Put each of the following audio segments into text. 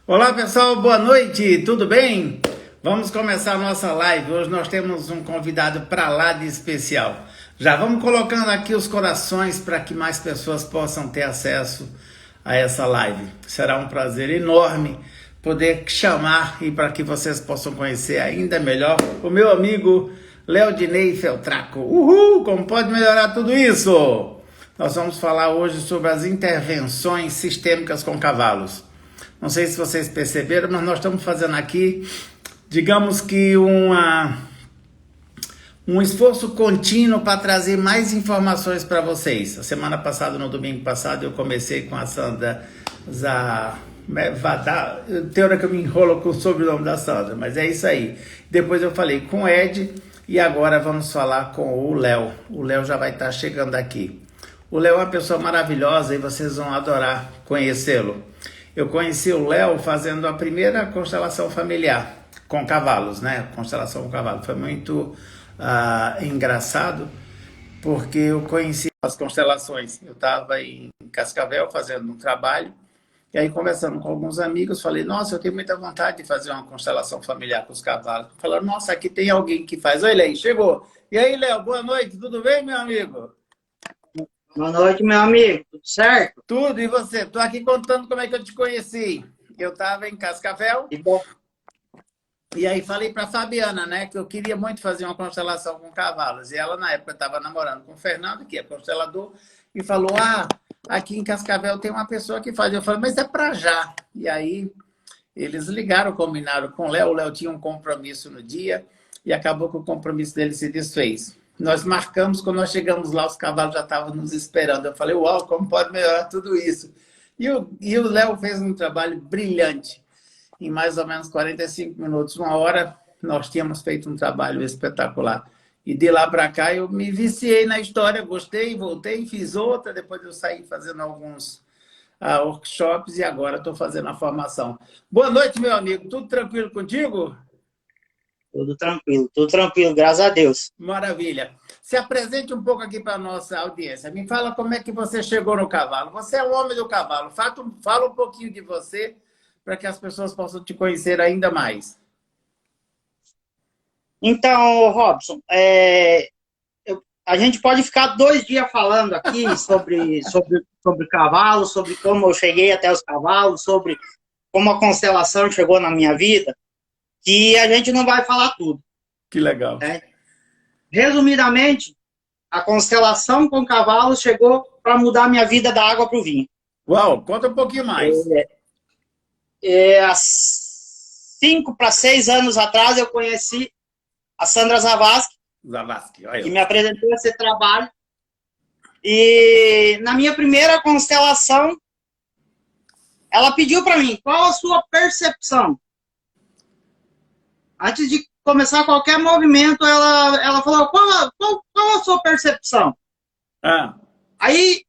Olá pessoal, boa noite, tudo bem? Vamos começar a nossa live. Hoje nós temos um convidado para lá de especial. Já vamos colocando aqui os corações para que mais pessoas possam ter acesso a essa live. Será um prazer enorme poder chamar e para que vocês possam conhecer ainda melhor o meu amigo Leodinei Feltraco. Uhul! Como pode melhorar tudo isso? Nós vamos falar hoje sobre as intervenções sistêmicas com cavalos. Não sei se vocês perceberam, mas nós estamos fazendo aqui, digamos que um esforço contínuo para trazer mais informações para vocês. A semana passada, no domingo passado, eu comecei com a Sandra Zavada. Tem hora que eu me enrolo com o sobrenome da Sandra, mas é isso aí. Depois eu falei com o Ed e agora vamos falar com o Léo. O Léo já vai estar chegando aqui. O Léo é uma pessoa maravilhosa e vocês vão adorar conhecê-lo. Eu conheci o Léo fazendo a primeira constelação familiar com cavalos, né? Constelação com cavalo. Foi muito engraçado, porque eu conheci as constelações. Eu estava em Cascavel fazendo um trabalho, e aí conversando com alguns amigos, falei, nossa, eu tenho muita vontade de fazer uma constelação familiar com os cavalos. Falaram, nossa, aqui tem alguém que faz. Oi, Léo, chegou. E aí, Léo, boa noite, tudo bem, meu amigo? Boa noite, meu amigo. Tudo certo? Tudo, e você? Estou aqui contando como é que eu te conheci. Eu estava em Cascavel, Que bom. e aí falei para a Fabiana, né, que eu queria muito fazer uma constelação com cavalos. E ela, na época, estava namorando com o Fernando, que é constelador, e falou, aqui em Cascavel tem uma pessoa que faz. Eu falei, mas é para já. E aí eles ligaram, combinaram com o Léo tinha um compromisso no dia, e acabou que o compromisso dele se desfez. Nós marcamos, quando nós chegamos lá, os cavalos já estavam nos esperando. Eu falei, uau, como pode melhorar tudo isso? E o Léo fez um trabalho brilhante. Em mais ou menos 45 minutos, uma hora, nós tínhamos feito um trabalho espetacular. E de lá para cá, eu me viciei na história, gostei, voltei, fiz outra. Depois eu saí fazendo alguns workshops e agora estou fazendo a formação. Boa noite, meu amigo. Tudo tranquilo contigo? Tudo tranquilo, graças a Deus. Maravilha. Se apresente um pouco aqui para a nossa audiência. Me fala como é que você chegou no cavalo. Você é o homem do cavalo. Fala um pouquinho de você para que as pessoas possam te conhecer ainda mais. Então, Robson, a gente pode ficar 2 dias falando aqui sobre cavalo, sobre como eu cheguei até os cavalos, sobre como a constelação chegou na minha vida, que a gente não vai falar tudo. Que legal. Né? Resumidamente, a constelação com cavalos chegou para mudar minha vida da água para o vinho. Uau, conta um pouquinho mais. Há 5 para 6 anos atrás, eu conheci a Sandra Zavascki, olha. que me apresentou esse trabalho. E na minha primeira constelação, ela pediu para mim, qual a sua percepção? Antes de começar qualquer movimento, ela falou, qual a sua percepção? Aí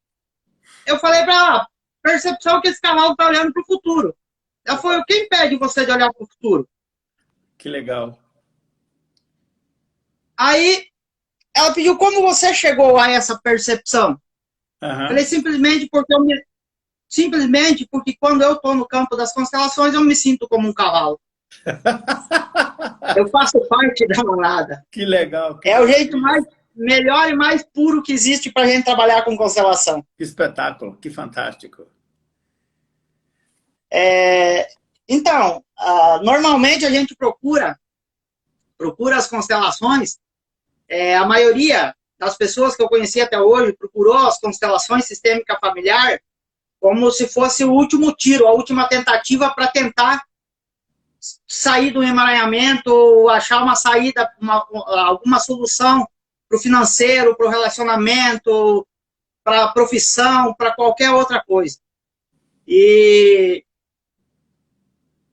eu falei para ela, percepção que esse cavalo está olhando para o futuro. Ela falou, quem impede você de olhar para o futuro? Que legal. Aí ela pediu, como você chegou a essa percepção? Falei, simplesmente porque quando eu estou no campo das constelações, eu me sinto como um cavalo. Eu faço parte da manada. Que legal. É o jeito melhor e mais puro que existe para a gente trabalhar com constelação. Que espetáculo, que fantástico. Então, normalmente a gente procura as constelações. A maioria das pessoas que eu conheci até hoje procurou as constelações sistêmica familiar como se fosse o último tiro, a última tentativa para tentar sair do emaranhamento ou achar uma saída, alguma solução para o financeiro, para o relacionamento, para a profissão, para qualquer outra coisa. E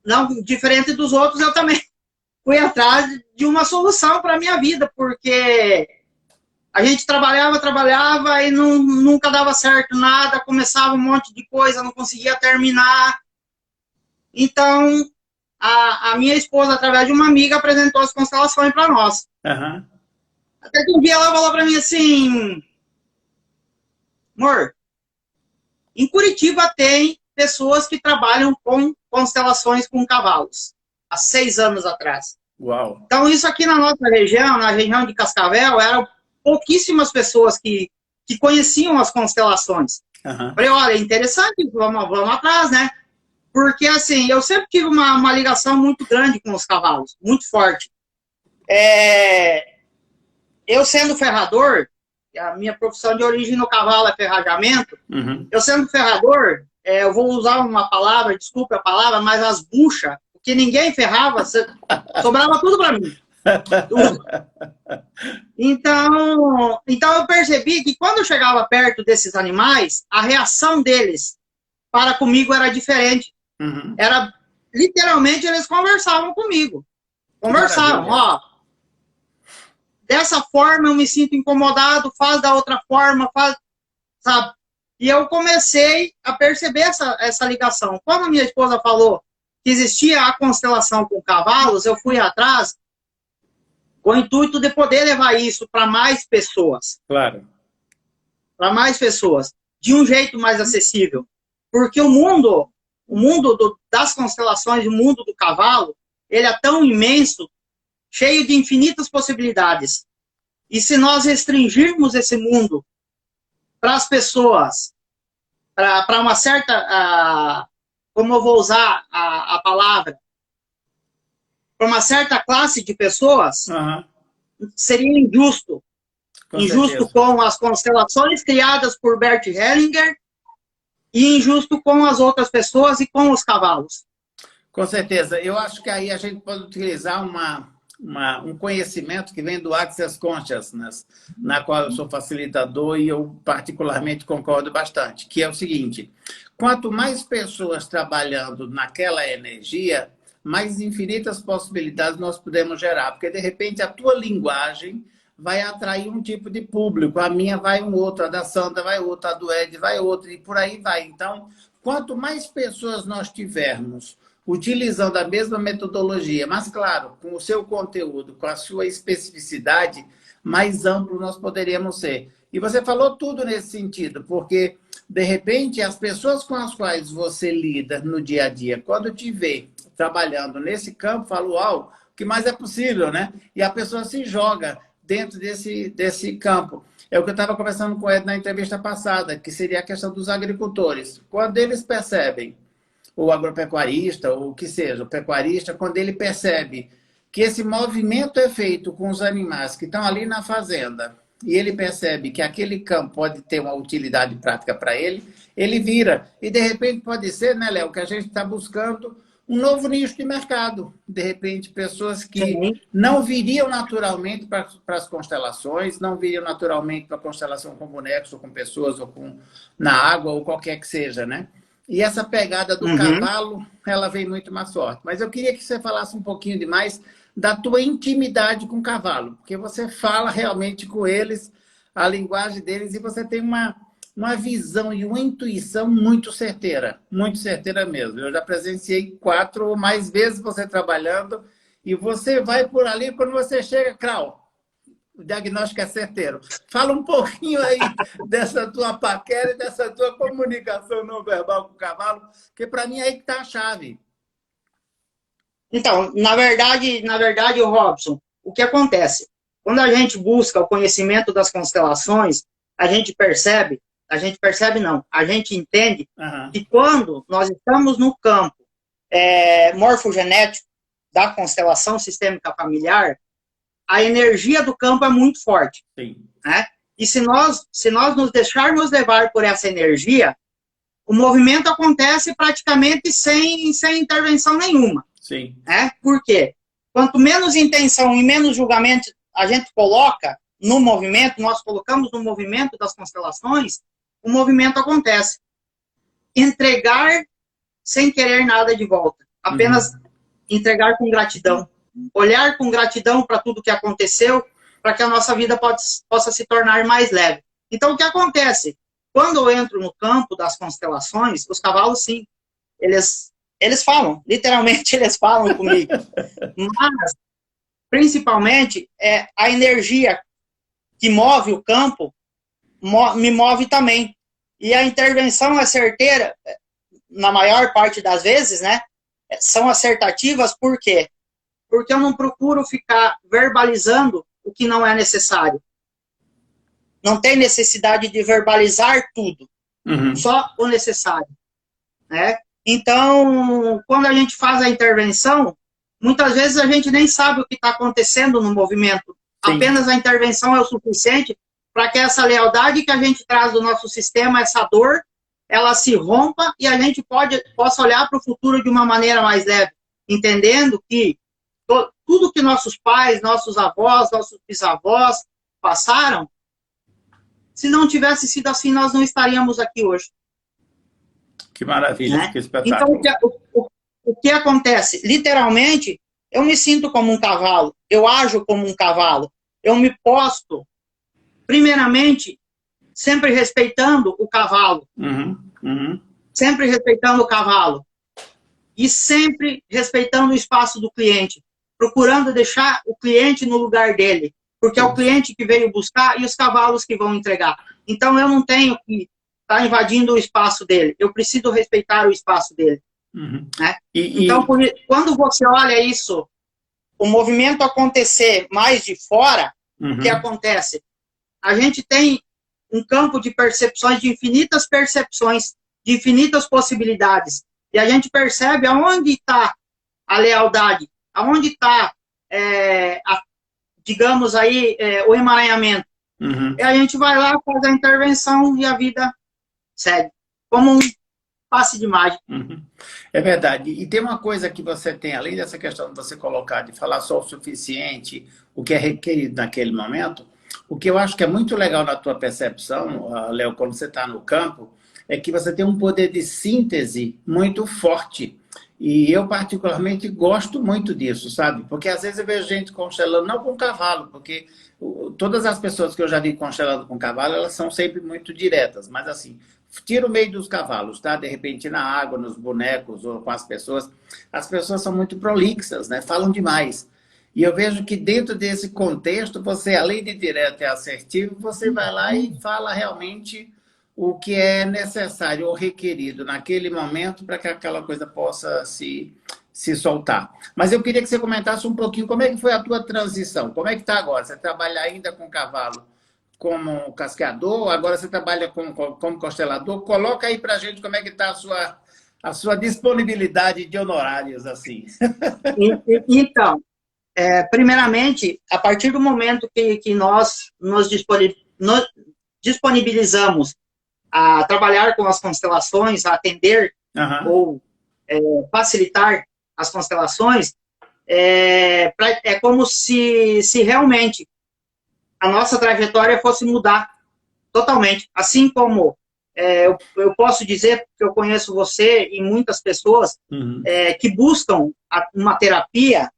não diferente dos outros, eu também fui atrás de uma solução para a minha vida, porque a gente trabalhava e nunca dava certo nada, começava um monte de coisa, não conseguia terminar. Então, a minha esposa, através de uma amiga, apresentou as constelações para nós. Até que um dia ela falou para mim assim, amor, em Curitiba tem pessoas que trabalham com constelações com cavalos, há 6 anos atrás. Uau! Então, isso aqui na nossa região, na região de Cascavel, eram pouquíssimas pessoas que conheciam as constelações. Uhum. Falei, olha, interessante, vamos atrás, né? Porque, assim, eu sempre tive uma ligação muito grande com os cavalos, muito forte. Eu sendo ferrador, a minha profissão de origem no cavalo é ferrajamento, eu sendo ferrador, eu vou usar uma palavra, desculpe a palavra, mas as buchas, porque ninguém ferrava, sobrava tudo para mim. Tudo. Então eu percebi que quando eu chegava perto desses animais, a reação deles para comigo era diferente. Era, literalmente, eles conversavam comigo. Conversavam, ó. Dessa forma eu me sinto incomodado, faz da outra forma, faz, sabe? E eu comecei a perceber essa ligação. Quando a minha esposa falou que existia a constelação com cavalos, eu fui atrás com o intuito de poder levar isso para mais pessoas. Claro. Para mais pessoas, de um jeito mais acessível. Porque o mundo das constelações, o mundo do cavalo, ele é tão imenso, cheio de infinitas possibilidades. E se nós restringirmos esse mundo para as pessoas, para uma certa, como eu vou usar a palavra, para uma certa classe de pessoas, seria injusto. Injusto com as constelações criadas por Bert Hellinger e injusto com as outras pessoas e com os cavalos. Com certeza. Eu acho que aí a gente pode utilizar um conhecimento que vem do Access Consciousness, na qual eu sou facilitador e eu particularmente concordo bastante, que é o seguinte: quanto mais pessoas trabalhando naquela energia, mais infinitas possibilidades nós podemos gerar, porque de repente a tua linguagem vai atrair um tipo de público, a minha vai um outro, a da Sandra vai outro, a do Ed vai outro, e por aí vai. Então, quanto mais pessoas nós tivermos utilizando a mesma metodologia, mas, claro, com o seu conteúdo, com a sua especificidade, mais amplo nós poderíamos ser. E você falou tudo nesse sentido, porque, de repente, as pessoas com as quais você lida no dia a dia, quando te vê trabalhando nesse campo, falam, uau, o que mais é possível, né? E a pessoa se joga dentro desse campo. É o que eu estava conversando com ele na entrevista passada, que seria a questão dos agricultores. Quando eles percebem, o agropecuarista, ou o que seja, o pecuarista, quando ele percebe que esse movimento é feito com os animais que estão ali na fazenda, e ele percebe que aquele campo pode ter uma utilidade prática para ele, ele vira. E, de repente, pode ser, né, Léo, que a gente está buscando um novo nicho de mercado. De repente, pessoas que não viriam naturalmente para as constelações, não viriam naturalmente para a constelação com bonecos, ou com pessoas, ou na água, ou qualquer que seja, né? E essa pegada do cavalo, ela vem muito mais forte. Mas eu queria que você falasse um pouquinho mais da tua intimidade com o cavalo, porque você fala realmente com eles, a linguagem deles, e você tem uma visão e uma intuição muito certeira mesmo. Eu já presenciei 4 ou mais vezes você trabalhando, e você vai por ali, quando você chega, crau, o diagnóstico é certeiro. Fala um pouquinho aí dessa tua paquera e dessa tua comunicação não verbal com o cavalo, que para mim é aí que está a chave. Então, na verdade, Robson, o que acontece? Quando a gente busca o conhecimento das constelações, a gente entende que quando nós estamos no campo morfogenético da constelação sistêmica familiar, a energia do campo é muito forte. Sim. Né? E se nós nos deixarmos levar por essa energia, o movimento acontece praticamente sem intervenção nenhuma. Sim. Né? Por quê? Quanto menos intenção e menos julgamento a gente coloca no movimento, nós colocamos no movimento das constelações, o movimento acontece. Entregar sem querer nada de volta. Apenas entregar com gratidão. Olhar com gratidão para tudo que aconteceu, para que a nossa vida possa se tornar mais leve. Então, o que acontece? Quando eu entro no campo das constelações, os cavalos, sim, eles falam, literalmente eles falam comigo. Mas, principalmente, a energia que move o campo me move também. E a intervenção é certeira, na maior parte das vezes, né? são assertativas, por quê? Porque eu não procuro ficar verbalizando o que não é necessário. Não tem necessidade de verbalizar tudo, só o necessário, né? Então, quando a gente faz a intervenção, muitas vezes a gente nem sabe o que está acontecendo no movimento. Sim. Apenas a intervenção é o suficiente para que essa lealdade que a gente traz do nosso sistema, essa dor, ela se rompa e a gente possa olhar para o futuro de uma maneira mais leve, entendendo que tudo que nossos pais, nossos avós, nossos bisavós passaram, se não tivesse sido assim, nós não estaríamos aqui hoje. Que maravilha, né? Que espetáculo. Então, o que acontece? Literalmente, eu me sinto como um cavalo, eu ajo como um cavalo, eu me posto, primeiramente, sempre respeitando o cavalo. Sempre respeitando o cavalo. E sempre respeitando o espaço do cliente, procurando deixar o cliente no lugar dele, porque é o cliente que veio buscar e os cavalos que vão entregar. Então, eu não tenho que estar invadindo o espaço dele, eu preciso respeitar o espaço dele. Né? Então, quando você olha isso, o movimento acontecer mais de fora, o que acontece? A gente tem um campo de percepções, de infinitas percepções, de infinitas possibilidades, e a gente percebe aonde está a lealdade, aonde está, digamos aí, o emaranhamento. E a gente vai lá, faz a intervenção e a vida segue. Como um passe de mágica. É verdade. E tem uma coisa que você tem, além dessa questão de você colocar, de falar só o suficiente, o que é requerido naquele momento, o que eu acho que é muito legal na tua percepção, Léo, quando você está no campo, é que você tem um poder de síntese muito forte. E eu, particularmente, gosto muito disso, sabe? Porque, às vezes, eu vejo gente constelando, não com cavalo, porque todas as pessoas que eu já vi constelando com cavalo, elas são sempre muito diretas. Mas, assim, tira o meio dos cavalos, tá? De repente, na água, nos bonecos ou com as pessoas são muito prolixas, né? Falam demais. E eu vejo que, dentro desse contexto, você, além de direto e assertivo, você vai lá e fala realmente o que é necessário ou requerido naquele momento para que aquela coisa possa se soltar. Mas eu queria que você comentasse um pouquinho como é que foi a tua transição. Como é que está agora? Você trabalha ainda com cavalo como casqueador? Agora você trabalha como constelador? Coloca aí para a gente como é que está a sua disponibilidade de honorários, assim. Então, primeiramente, a partir do momento que nós nos disponibilizamos a trabalhar com as constelações, a atender ou facilitar as constelações, é como se realmente a nossa trajetória fosse mudar totalmente. Assim como eu posso dizer que eu conheço você e muitas pessoas que buscam uma terapia,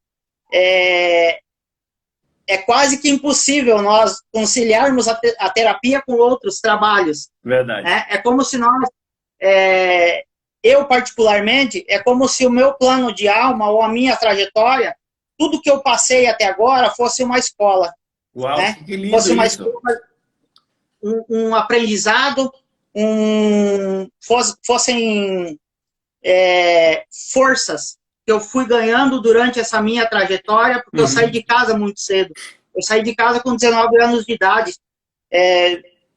é quase que impossível nós conciliarmos a terapia com outros trabalhos. Verdade. É como se nós, eu particularmente, é como se o meu plano de alma ou a minha trajetória, tudo que eu passei até agora fosse uma escola. Uau, né? Que lindo fosse uma isso. escola, um aprendizado, fossem forças que eu fui ganhando durante essa minha trajetória, porque eu saí de casa muito cedo. Eu saí de casa com 19 anos de idade.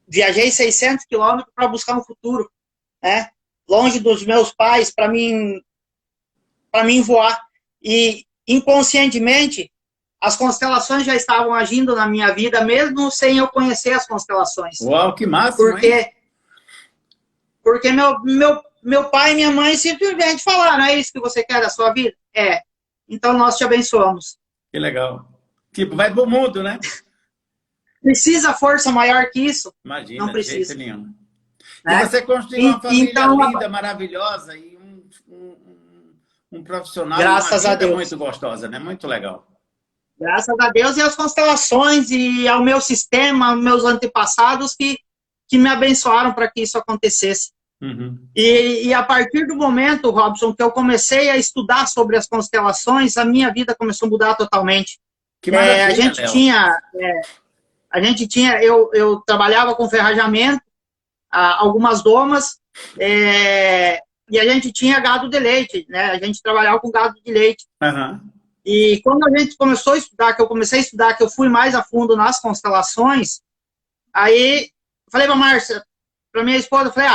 Viajei 600 quilômetros para buscar um futuro, né? Longe dos meus pais, para mim voar. E, inconscientemente, as constelações já estavam agindo na minha vida, mesmo sem eu conhecer as constelações. Uau, que máximo, porque meu pai e minha mãe simplesmente falaram, é isso que você quer da sua vida? Então nós te abençoamos. Que legal. Tipo, vai pro mundo, né? Precisa força maior que isso? Imagina, não precisa. De jeito nenhum. E você construiu uma família linda, maravilhosa e um profissional, graças a Deus, muito gostosa, né? Muito legal. Graças a Deus e as constelações e ao meu sistema, meus antepassados que me abençoaram para que isso acontecesse. E a partir do momento, Robson, que eu comecei a estudar sobre as constelações, a minha vida começou a mudar totalmente. Que maravilha, a gente tinha, eu trabalhava com ferrajamento, algumas domas, e a gente tinha gado de leite, né? A gente trabalhava com gado de leite. Aham. E quando a gente começou a estudar, que eu comecei a estudar, que eu fui mais a fundo nas constelações, aí eu falei pra Márcia, pra minha esposa, eu falei,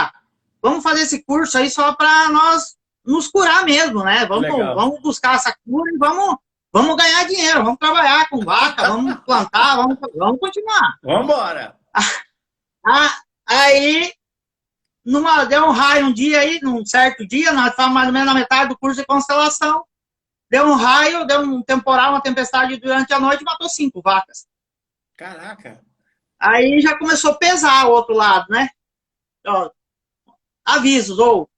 vamos fazer esse curso aí só para nós nos curar mesmo, né? Vamos buscar essa cura e vamos ganhar dinheiro, vamos trabalhar com vaca, vamos plantar, vamos continuar. Vamos embora. Aí, deu um raio um dia aí, num certo dia, nós estávamos mais ou menos na metade do curso de constelação, deu um raio, deu um temporal, uma tempestade durante a noite e matou 5 vacas. Caraca. Aí já começou a pesar o outro lado, né? Ó, avisos, ou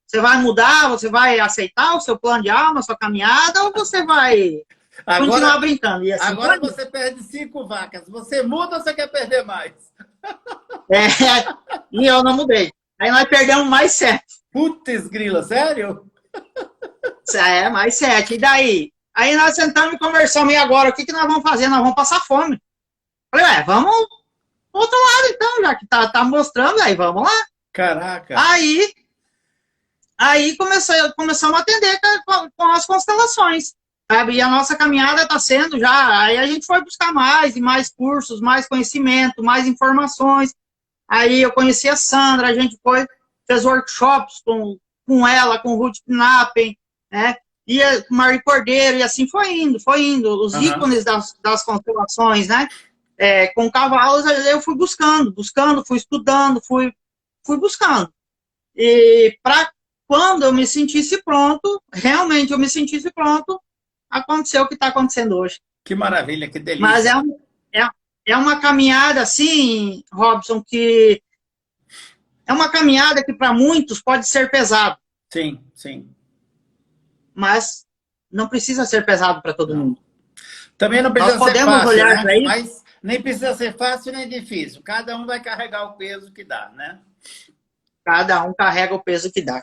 você vai mudar, você vai aceitar o seu plano de alma, a sua caminhada, ou você vai continuar brincando. E assim, agora você perde 5 vacas. Você muda ou você quer perder mais? E eu não mudei. Aí nós perdemos mais 7. Putz, grila, sério? Mais 7. E daí? Aí nós sentamos e conversamos. E agora, o que nós vamos fazer? Nós vamos passar fome. Falei, vamos pro outro lado então, já que tá mostrando, aí vamos lá. Caraca. Aí começamos a atender com as constelações, sabe? E a nossa caminhada está sendo já... Aí a gente foi buscar mais e mais cursos, mais conhecimento, mais informações. Aí eu conheci a Sandra, a gente fez workshops com ela, com Ruth Knappen, né? E com Marie Cordeiro, e assim foi indo. Os ícones das constelações, né? Com cavalos, eu fui buscando, fui estudando, fui buscando. E quando eu me sentisse pronto, realmente eu me sentisse pronto, aconteceu o que está acontecendo hoje. Que maravilha, que delícia. Mas é uma caminhada, assim, Robson, que é uma caminhada que para muitos pode ser pesado. Sim, sim. Mas não precisa ser pesado para todo mundo. Também não precisa ser fácil, olhar né? isso. Mas nem precisa ser fácil nem difícil. Cada um vai carregar o peso que dá, né? Cada um carrega o peso que dá.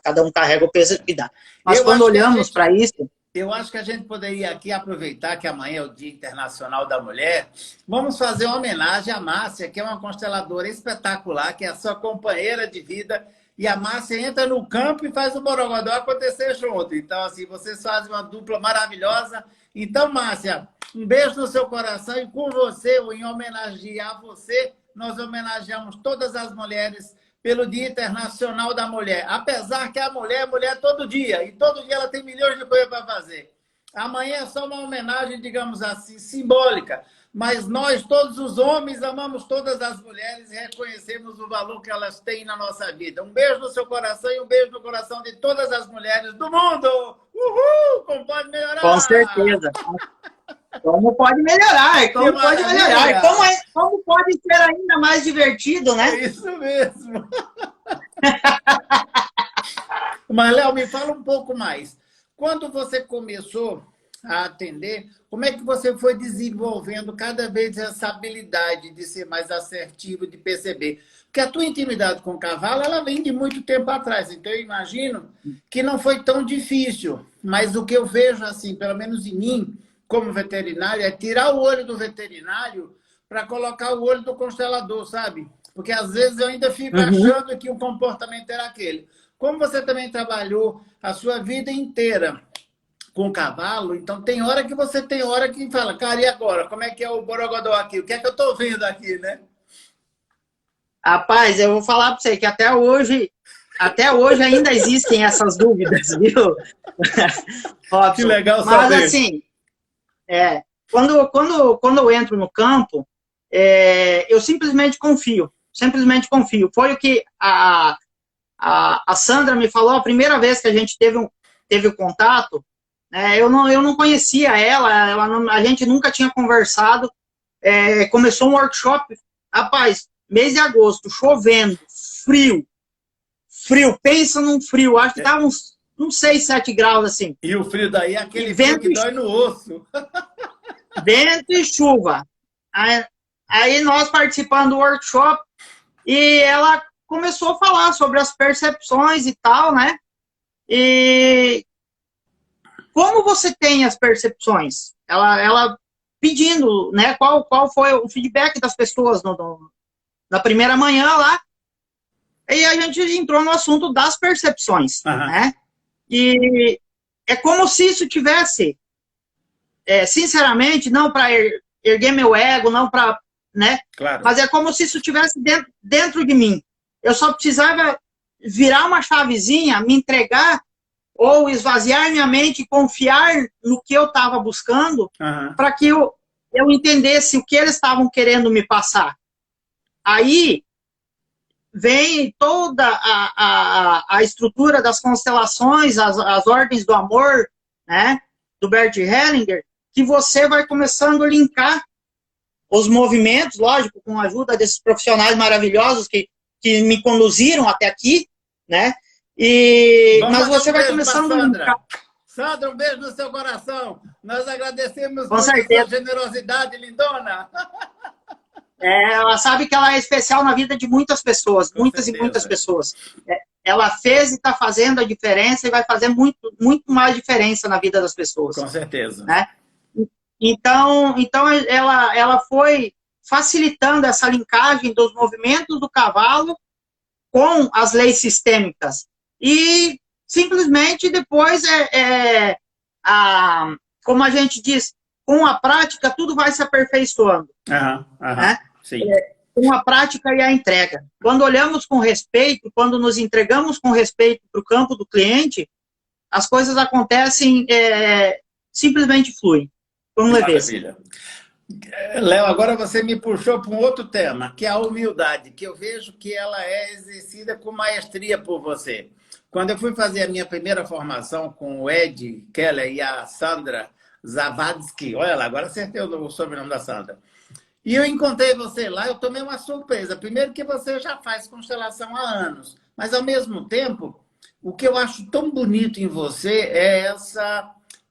Mas quando olhamos para isso... Eu acho que a gente poderia aqui aproveitar que amanhã é o Dia Internacional da Mulher. Vamos fazer uma homenagem à Márcia, que é uma consteladora espetacular, que é a sua companheira de vida. E a Márcia entra no campo e faz o Borogodó acontecer junto. Então, assim, vocês fazem uma dupla maravilhosa. Então, Márcia, um beijo no seu coração. E com você, ou em homenagear você, nós homenageamos todas as mulheres pelo Dia Internacional da Mulher. Apesar que a mulher é mulher todo dia, e todo dia ela tem milhões de coisas para fazer. Amanhã é só uma homenagem, digamos assim, simbólica, mas nós, todos os homens, amamos todas as mulheres e reconhecemos o valor que elas têm na nossa vida. Um beijo no seu coração e um beijo no coração de todas as mulheres do mundo! Uhul! Como pode melhorar? Com certeza! Como pode melhorar? Como pode ser ainda mais divertido, né? É isso mesmo. Mas, Léo, me fala um pouco mais. Quando você começou a atender, como é que você foi desenvolvendo cada vez essa habilidade de ser mais assertivo, de perceber? Porque a tua intimidade com o cavalo, ela vem de muito tempo atrás. Então, eu imagino que não foi tão difícil. Mas o que eu vejo, assim, pelo menos em mim, como veterinário, é tirar o olho do veterinário para colocar o olho do constelador, sabe? Porque às vezes eu ainda fico achando que o comportamento era aquele. Como você também trabalhou a sua vida inteira com o cavalo, então tem hora que fala, cara, e agora? Como é que é o Borogodó aqui? O que é que eu estou vendo aqui, né? Rapaz, eu vou falar para você que até hoje ainda existem essas dúvidas, viu? Que legal saber. Mas assim... Quando eu entro no campo, eu simplesmente confio. Foi o que a Sandra me falou a primeira vez que a gente teve o contato. Eu não conhecia ela, a gente nunca tinha conversado. Começou um workshop, rapaz, mês de agosto, chovendo, frio, pensa num frio, acho que estava uns 6, 7 graus, assim. E o frio daí é aquele frio que dói no osso. Vento e chuva. Aí nós participando do workshop e ela começou a falar sobre as percepções e tal, né? E como você tem as percepções? Ela pedindo, né? Qual foi o feedback das pessoas na primeira manhã lá. E a gente entrou no assunto das percepções, Aham. né? E é como se isso tivesse, sinceramente, não para erguer meu ego, não para, né? Claro. Mas é como se isso tivesse dentro de mim. Eu só precisava virar uma chavezinha, me entregar ou esvaziar minha mente e confiar no que eu estava buscando, Aham. para que eu entendesse o que eles estavam querendo me passar. Aí vem toda a estrutura das constelações, as ordens do amor, né, do Bert Hellinger, que você vai começando a linkar os movimentos, lógico, com a ajuda desses profissionais maravilhosos que me conduziram até aqui, né? Mas você vai começando a linkar. Sandra, um beijo no seu coração. Nós agradecemos Com muito certeza. a sua generosidade, lindona. Ela sabe que ela é especial na vida de muitas pessoas, muitas e muitas pessoas. Ela fez e está fazendo a diferença e vai fazer muito, muito mais diferença na vida das pessoas. Com certeza. Né? Então ela foi facilitando essa linkagem dos movimentos do cavalo com as leis sistêmicas. E simplesmente depois como a gente diz, com a prática tudo vai se aperfeiçoando. Né? Sim. Com a prática e a entrega. Quando olhamos com respeito, quando nos entregamos com respeito para o campo do cliente, as coisas acontecem, simplesmente fluem. Com leveza. Maravilha. Léo, agora você me puxou para um outro tema, que é a humildade, que eu vejo que ela é exercida com maestria por você. Quando eu fui fazer a minha primeira formação com o Ed Keller e a Sandra Zavadsky, olha lá, agora acertei o sobrenome da Sandra. E eu encontrei você lá, eu tomei uma surpresa. Primeiro que você já faz constelação há anos, mas ao mesmo tempo, o que eu acho tão bonito em você é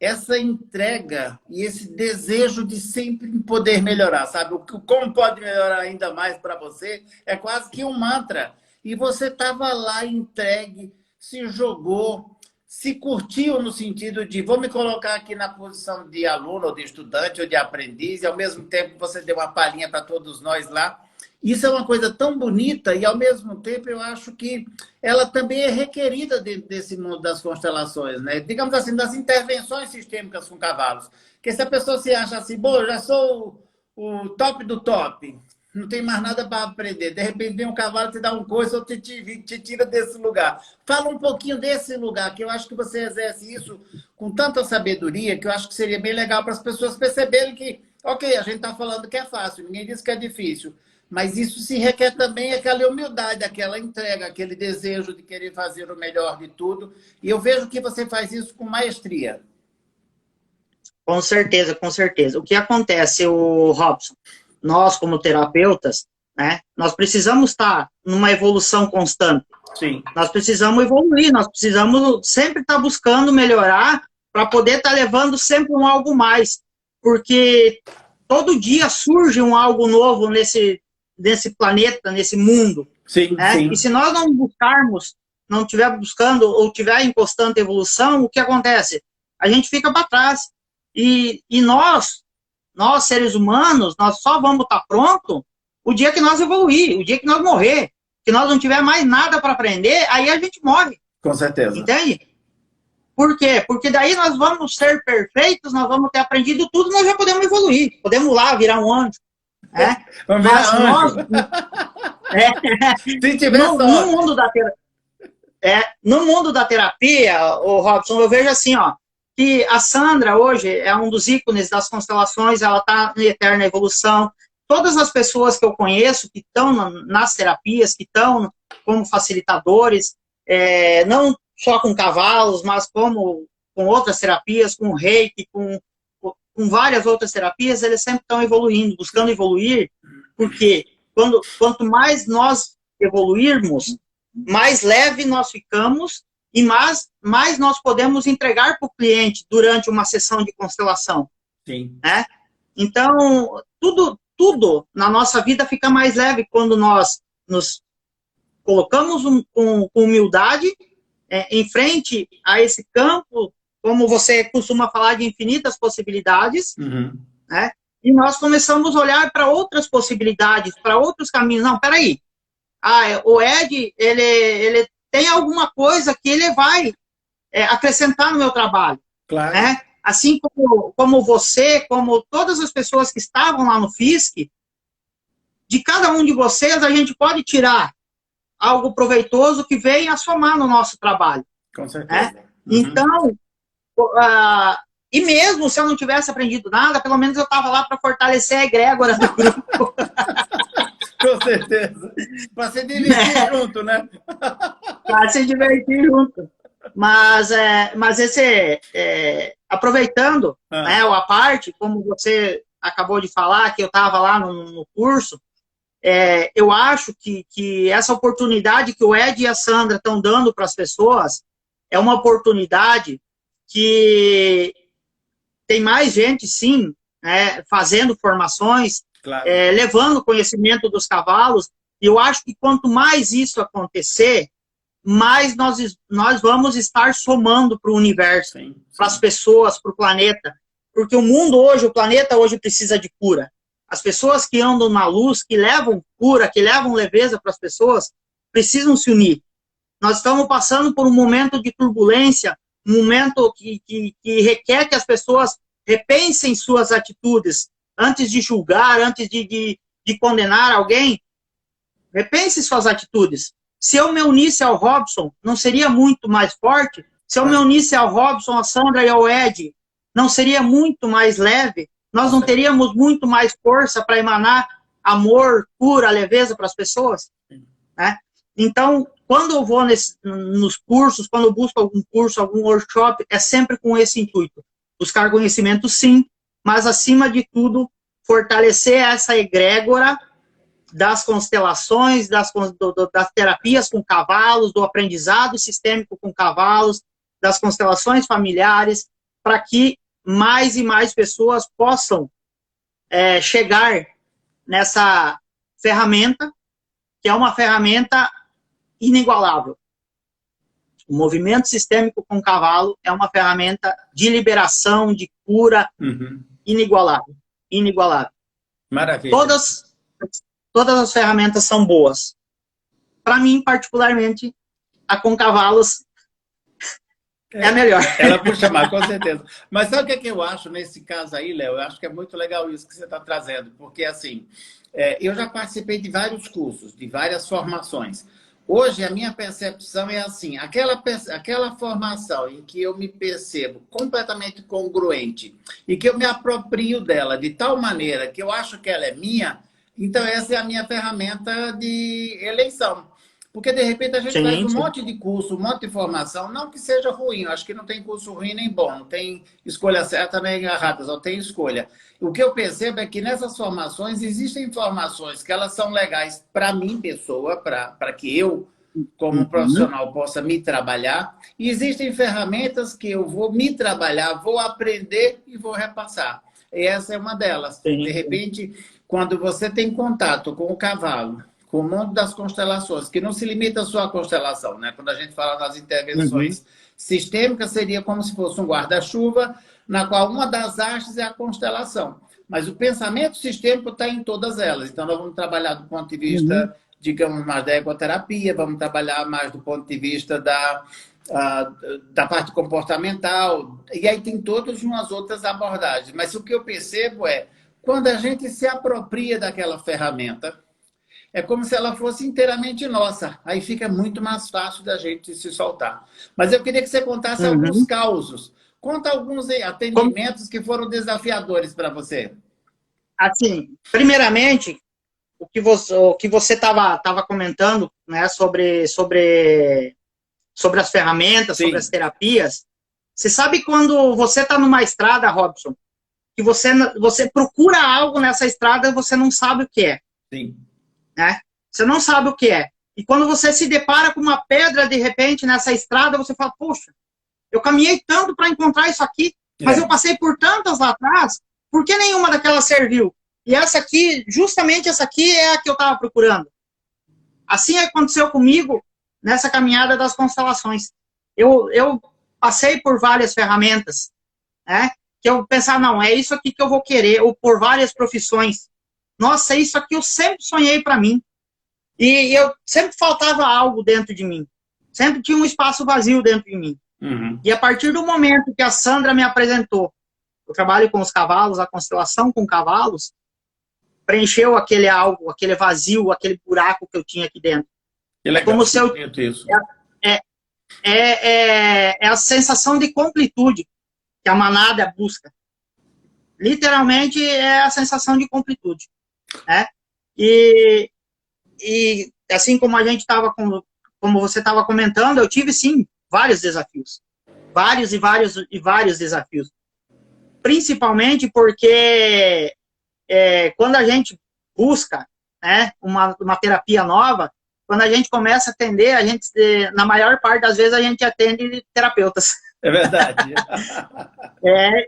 essa entrega e esse desejo de sempre poder melhorar, sabe? Como pode melhorar ainda mais para você é quase que um mantra. E você estava lá entregue, se jogou, se curtiu no sentido de vou me colocar aqui na posição de aluno, ou de estudante, ou de aprendiz, e ao mesmo tempo você deu uma palhinha para todos nós lá. Isso é uma coisa tão bonita e, ao mesmo tempo, eu acho que ela também é requerida dentro desse mundo das constelações, né? Digamos assim, das intervenções sistêmicas com cavalos. Porque se a pessoa se acha assim, bom, eu já sou o top do top, não tem mais nada para aprender. De repente vem um cavalo, te dá um coice ou te tira desse lugar. Fala um pouquinho desse lugar, que eu acho que você exerce isso com tanta sabedoria, que eu acho que seria bem legal para as pessoas perceberem que, ok, a gente está falando que é fácil, ninguém disse que é difícil, mas isso se requer também aquela humildade, aquela entrega, aquele desejo de querer fazer o melhor de tudo. E eu vejo que você faz isso com maestria. Com certeza, com certeza. O que acontece, Robson? Nós, como terapeutas, né, nós precisamos estar numa evolução constante. Sim. Nós precisamos evoluir, nós precisamos sempre estar buscando melhorar para poder estar levando sempre um algo mais. Porque todo dia surge um algo novo nesse planeta, nesse mundo. Sim, né? sim. E se nós não buscarmos, não estiver buscando ou estiver em constante evolução, o que acontece? A gente fica para trás. E nós, seres humanos, nós só vamos estar pronto o dia que nós evoluir, o dia que nós morrer, que nós não tiver mais nada para aprender, aí a gente morre. Com certeza. Entende? Por quê? Porque daí nós vamos ser perfeitos, nós vamos ter aprendido tudo, nós já podemos evoluir, podemos lá virar um anjo. Vamos virar anjo. Se tiver no mundo da terapia, o Robson, eu vejo assim, ó, que a Sandra hoje é um dos ícones das constelações, ela está em eterna evolução. Todas as pessoas que eu conheço que estão nas terapias, que estão como facilitadores, não só com cavalos, mas como com outras terapias, com reiki, com várias outras terapias, eles sempre estão evoluindo, buscando evoluir, porque quanto mais nós evoluirmos, mais leve nós ficamos e mais nós podemos entregar para o cliente durante uma sessão de constelação. Sim. Né? Então, tudo na nossa vida fica mais leve quando nós nos colocamos com humildade em frente a esse campo, como você costuma falar, de infinitas possibilidades, né? E nós começamos a olhar para outras possibilidades, para outros caminhos. Não, peraí, o Ed, ele tem alguma coisa que ele vai acrescentar no meu trabalho. Claro. Né? Assim como você, como todas as pessoas que estavam lá no FISC, de cada um de vocês a gente pode tirar algo proveitoso que venha a somar no nosso trabalho. Com certeza. Né? Então, e mesmo se eu não tivesse aprendido nada, pelo menos eu estava lá para fortalecer a egrégora do grupo. Com certeza. Para se divertir junto, né? Para se divertir junto. Mas aproveitando, né, a parte, como você acabou de falar, que eu estava lá no curso, eu acho que essa oportunidade que o Ed e a Sandra estão dando para as pessoas é uma oportunidade que tem mais gente, sim, né, fazendo formações, claro. Levando conhecimento dos cavalos, e eu acho que quanto mais isso acontecer, mais nós vamos estar somando para o universo, para as pessoas, para o planeta, porque o planeta hoje precisa de cura. As pessoas que andam na luz, que levam cura, que levam leveza para as pessoas, precisam se unir. Nós estamos passando por um momento de turbulência, um momento que requer que as pessoas repensem suas atitudes, antes de julgar, antes de condenar alguém, repense suas atitudes. Se eu me unisse ao Robson, não seria muito mais forte? Se eu me unisse ao Robson, a Sandra e ao Ed, não seria muito mais leve? Nós não teríamos muito mais força para emanar amor, cura, leveza para as pessoas? Né? Então, quando eu vou nos cursos, quando eu busco algum curso, algum workshop, é sempre com esse intuito. Buscar conhecimento, sim, mas, acima de tudo, fortalecer essa egrégora das constelações, das terapias com cavalos, do aprendizado sistêmico com cavalos, das constelações familiares, para que mais e mais pessoas possam chegar nessa ferramenta, que é uma ferramenta inigualável. O movimento sistêmico com cavalo é uma ferramenta de liberação, de cura, inigualável. Inigualável. Maravilha. Todas as ferramentas são boas. Para mim, particularmente, a com cavalos é a melhor. Ela puxa mais, com certeza. Mas sabe o que eu acho nesse caso aí, Léo? Eu acho que é muito legal isso que você está trazendo, porque, assim, eu já participei de vários cursos, de várias formações. Hoje, a minha percepção é assim, aquela formação em que eu me percebo completamente congruente e que eu me aproprio dela de tal maneira que eu acho que ela é minha, então essa é a minha ferramenta de eleição. Porque, de repente, a gente faz um monte de curso, um monte de formação, não que seja ruim, eu acho que não tem curso ruim nem bom, não tem escolha certa nem errada, só tem escolha. O que eu percebo é que nessas formações existem informações que elas são legais para mim, pessoa, para que eu, como profissional, possa me trabalhar, e existem ferramentas que eu vou me trabalhar, vou aprender e vou repassar. E essa é uma delas. De repente, quando você tem contato com o cavalo, com o mundo das constelações, que não se limita só à constelação, né? Quando a gente fala nas intervenções sistêmicas, seria como se fosse um guarda-chuva, na qual uma das hastes é a constelação. Mas o pensamento sistêmico está em todas elas. Então, nós vamos trabalhar do ponto de vista, digamos, mais da ecoterapia, vamos trabalhar mais do ponto de vista da parte comportamental, e aí tem todas umas outras abordagens. Mas o que eu percebo é, quando a gente se apropria daquela ferramenta, é como se ela fosse inteiramente nossa. Aí fica muito mais fácil da gente se soltar. Mas eu queria que você contasse alguns causos. Conta alguns atendimentos que foram desafiadores para você. Assim, primeiramente, o que você estava comentando, né, sobre as ferramentas, sobre as terapias. Você sabe quando você está numa estrada, Robson, que você procura algo nessa estrada e você não sabe o que é. Sim. Né? Você não sabe o que é. E quando você se depara com uma pedra, de repente, nessa estrada, você fala, poxa, eu caminhei tanto para encontrar isso aqui, mas eu passei por tantas lá atrás, por que nenhuma daquelas serviu? E essa aqui, justamente essa aqui é a que eu estava procurando. Assim aconteceu comigo nessa caminhada das constelações. Eu passei por várias ferramentas, né? Que eu pensava, não, é isso aqui que eu vou querer, ou por várias profissões. Nossa, isso aqui eu sempre sonhei para mim. E eu sempre faltava algo dentro de mim. Sempre tinha um espaço vazio dentro de mim. Uhum. E a partir do momento que a Sandra me apresentou, eu trabalho com os cavalos, a constelação com cavalos, preencheu aquele algo, aquele vazio, aquele buraco que eu tinha aqui dentro. Que legal, É como se eu... isso. É a sensação de completude que a manada busca. Literalmente é a sensação de completude, né? E assim como a gente estava, como você estava comentando, eu tive sim vários desafios, vários desafios, principalmente porque quando a gente busca, né, uma terapia nova, quando a gente começa a atender, a gente, na maior parte das vezes, a gente atende terapeutas. É verdade.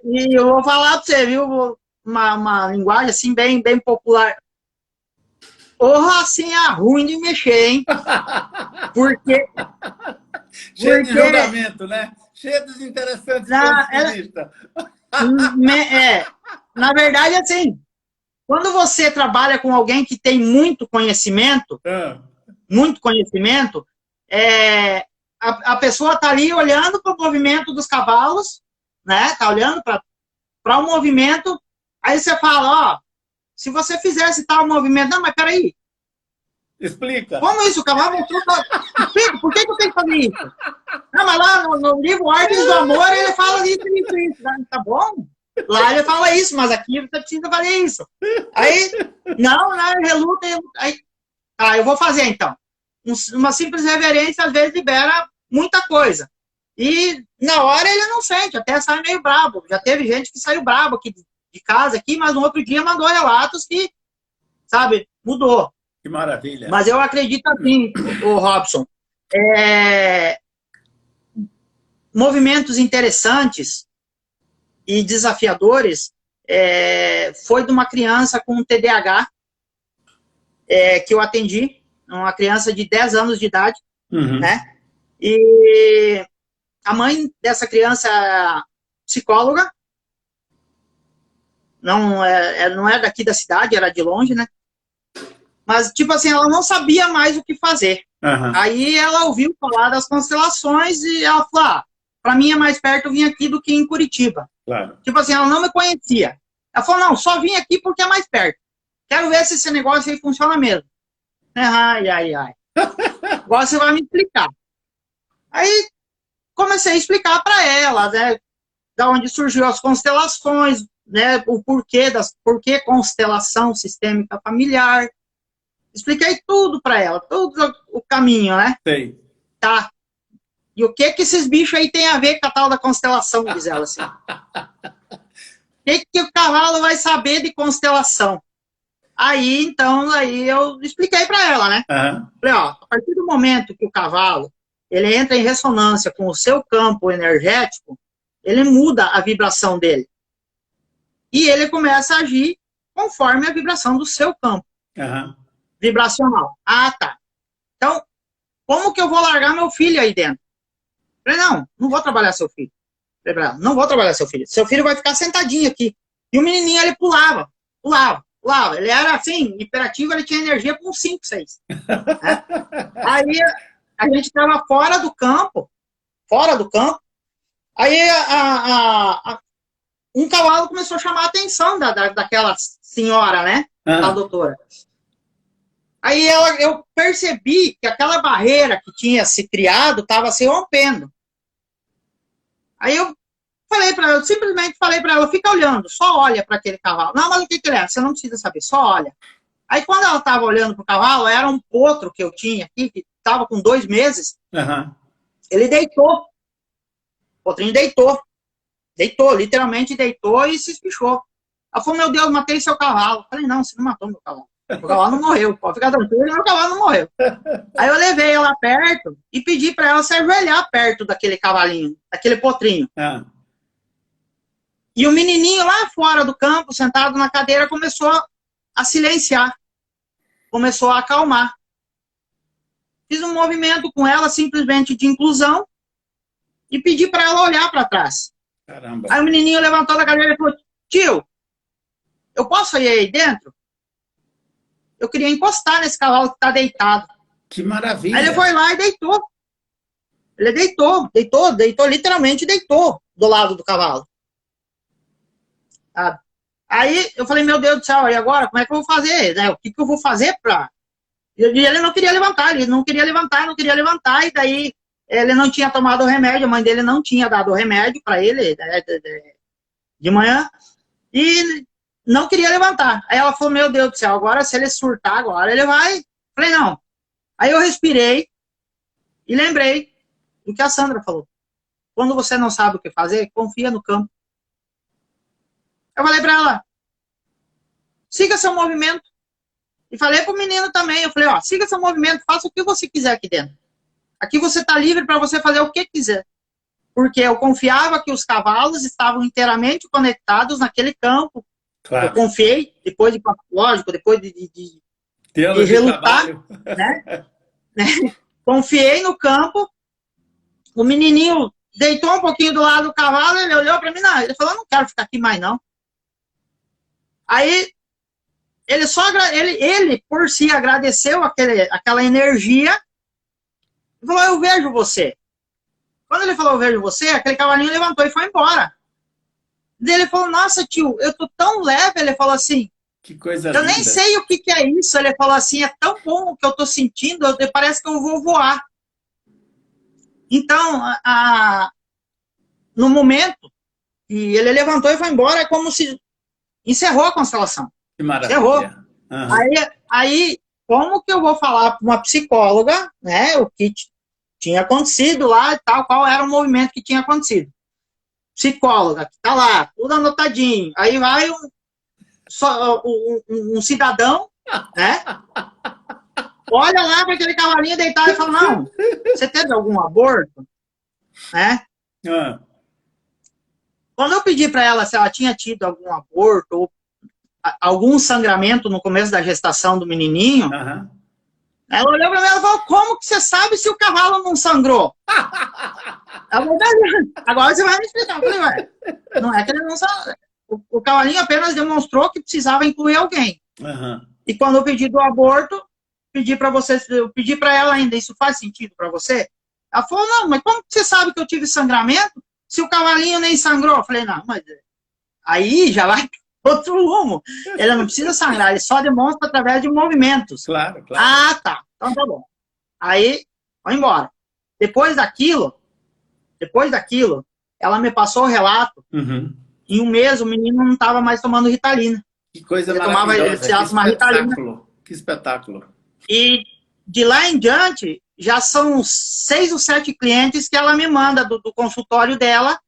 E eu vou falar para você, viu, uma linguagem assim bem popular. Porra, assim é ruim de mexer, hein? Porque... Cheio de julgamento, né? Cheio dos interessantes pontos de vista. Na verdade, assim, quando você trabalha com alguém que tem muito conhecimento, a pessoa está ali olhando para o movimento dos cavalos, né? Está olhando para o movimento, aí você fala, ó, se você fizesse tal movimento, não, mas peraí. Explica. Como isso? O cavalo mostrou. Explica, por que eu tenho que fazer isso? Não, mas lá no livro Artes do Amor, ele fala isso. Tá bom? Lá ele fala isso, mas aqui você precisa fazer isso. Aí, não, reluta. Aí, eu vou fazer então. Uma simples reverência, às vezes, libera muita coisa. E na hora ele não sente, até sai meio brabo. Já teve gente que saiu brabo aqui de casa, aqui, mas no outro dia mandou relatos que, sabe, mudou. Que maravilha. Mas eu acredito assim, o Robson, movimentos interessantes e desafiadores foi de uma criança com TDAH que eu atendi, uma criança de 10 anos de idade, né? E a mãe dessa criança é psicóloga, não é daqui da cidade, era de longe, né? Mas, tipo assim, ela não sabia mais o que fazer. Aí ela ouviu falar das constelações e ela falou, para mim é mais perto eu vim aqui do que em Curitiba. Claro. Tipo assim, ela não me conhecia. Ela falou, não, só vim aqui porque é mais perto. Quero ver se esse negócio aí funciona mesmo. Ai. Agora você vai me explicar. Aí comecei a explicar para ela, né, da onde surgiu as constelações, né, o porquê constelação sistêmica familiar. Expliquei tudo para ela, todo o caminho, né? Sei. Tá. E o que esses bichos aí tem a ver com a tal da constelação, diz ela assim. O que o cavalo vai saber de constelação? Aí eu expliquei para ela, né? Falei, ó, a partir do momento que o cavalo ele entra em ressonância com o seu campo energético, ele muda a vibração dele. E ele começa a agir conforme a vibração do seu campo. Vibracional. Tá. Então, como que eu vou largar meu filho aí dentro? Falei, não vou trabalhar seu filho. Falei, não vou trabalhar seu filho. Seu filho vai ficar sentadinho aqui. E o menininho, ele pulava. Ele era, assim, hiperativo, ele tinha energia com 5, 6. Né? Aí, a gente estava fora do campo. Aí, um cavalo começou a chamar a atenção daquela senhora, né? Da doutora. Aí eu percebi que aquela barreira que tinha se criado estava se rompendo. Aí eu simplesmente falei para ela, fica olhando, só olha para aquele cavalo. Não, mas o que é? Você não precisa saber, só olha. Aí quando ela estava olhando para o cavalo, era um potro que eu tinha aqui, que estava com 2 meses, ele deitou. O potrinho deitou, literalmente deitou e se espichou. Ela falou, meu Deus, matei seu cavalo. Eu falei, não, você não matou meu cavalo. O cavalo não morreu, pode ficar tranquilo, meu cavalo não morreu. Aí eu levei ela perto e pedi para ela se ajoelhar perto daquele cavalinho, daquele potrinho. E o menininho lá fora do campo, sentado na cadeira, começou a silenciar, começou a acalmar. Fiz um movimento com ela, simplesmente de inclusão, e pedi para ela olhar para trás. Caramba. Aí o menininho levantou da cadeira e falou, tio, eu posso ir aí dentro? eu queria encostar nesse cavalo que está deitado. Que maravilha. Aí ele foi lá e deitou. Ele deitou, literalmente deitou do lado do cavalo. Sabe? Aí eu falei, meu Deus do céu, e agora? Como é que eu vou fazer? Né? O que eu vou fazer para... E ele não queria levantar, e daí ele não tinha tomado o remédio, a mãe dele não tinha dado o remédio para ele, né, de manhã, e não queria levantar. Aí ela falou, meu Deus do céu, agora se ele surtar agora, ele vai... Falei, não. Aí eu respirei e lembrei do que a Sandra falou. Quando você não sabe o que fazer, confia no campo. Eu falei para ela, siga seu movimento. E falei pro menino também, eu falei, ó, siga seu movimento, faça o que você quiser aqui dentro. Aqui você tá livre para você fazer o que quiser. Porque eu confiava que os cavalos estavam inteiramente conectados naquele campo. Claro. Eu confiei, depois de, lógico, depois de relutar, né? Confiei no campo. O menininho deitou um pouquinho do lado do cavalo, ele olhou para mim, não, ele falou, não quero ficar aqui mais não. Aí ele por si agradeceu aquela energia e falou, eu vejo você. Quando ele falou, eu vejo você, aquele cavalinho levantou e foi embora. Daí ele falou, nossa tio, eu tô tão leve, ele falou assim, que coisa eu nem sei o que é isso. Ele falou assim, é tão bom o que eu tô sentindo, parece que eu vou voar. Então, no momento que ele levantou e foi embora, é como se encerrou a constelação. Que maravilha. Encerrou. Uhum. Aí, como que eu vou falar para uma psicóloga, né, o que tinha acontecido lá e tal, qual era o movimento que tinha acontecido? Psicóloga, que tá lá, tudo anotadinho. Aí vai um cidadão, né, olha lá para aquele cavalinho deitado e fala, não, você teve algum aborto? Né? Quando eu pedi para ela se ela tinha tido algum aborto ou algum sangramento no começo da gestação do menininho, ela olhou para mim e falou, como que você sabe se o cavalo não sangrou? Ela falou, agora você vai me explicar. Eu falei, ué, não é que ele não sangrou. O cavalinho apenas demonstrou que precisava incluir alguém. E quando eu pedi do aborto, eu pedi para ela ainda, isso faz sentido para você? Ela falou, não, mas como que você sabe que eu tive sangramento se o cavalinho nem sangrou? Eu falei, não, mas aí já vai outro rumo. Ele não precisa sangrar, ele só demonstra através de movimentos. Claro. Ah, tá. Então tá bom. Aí, vai embora. Depois daquilo, ela me passou o relato. Em um mês, o menino não estava mais tomando Ritalina. Que coisa maravilhosa. Que espetáculo. E de lá em diante, já são 6 ou 7 clientes que ela me manda do consultório dela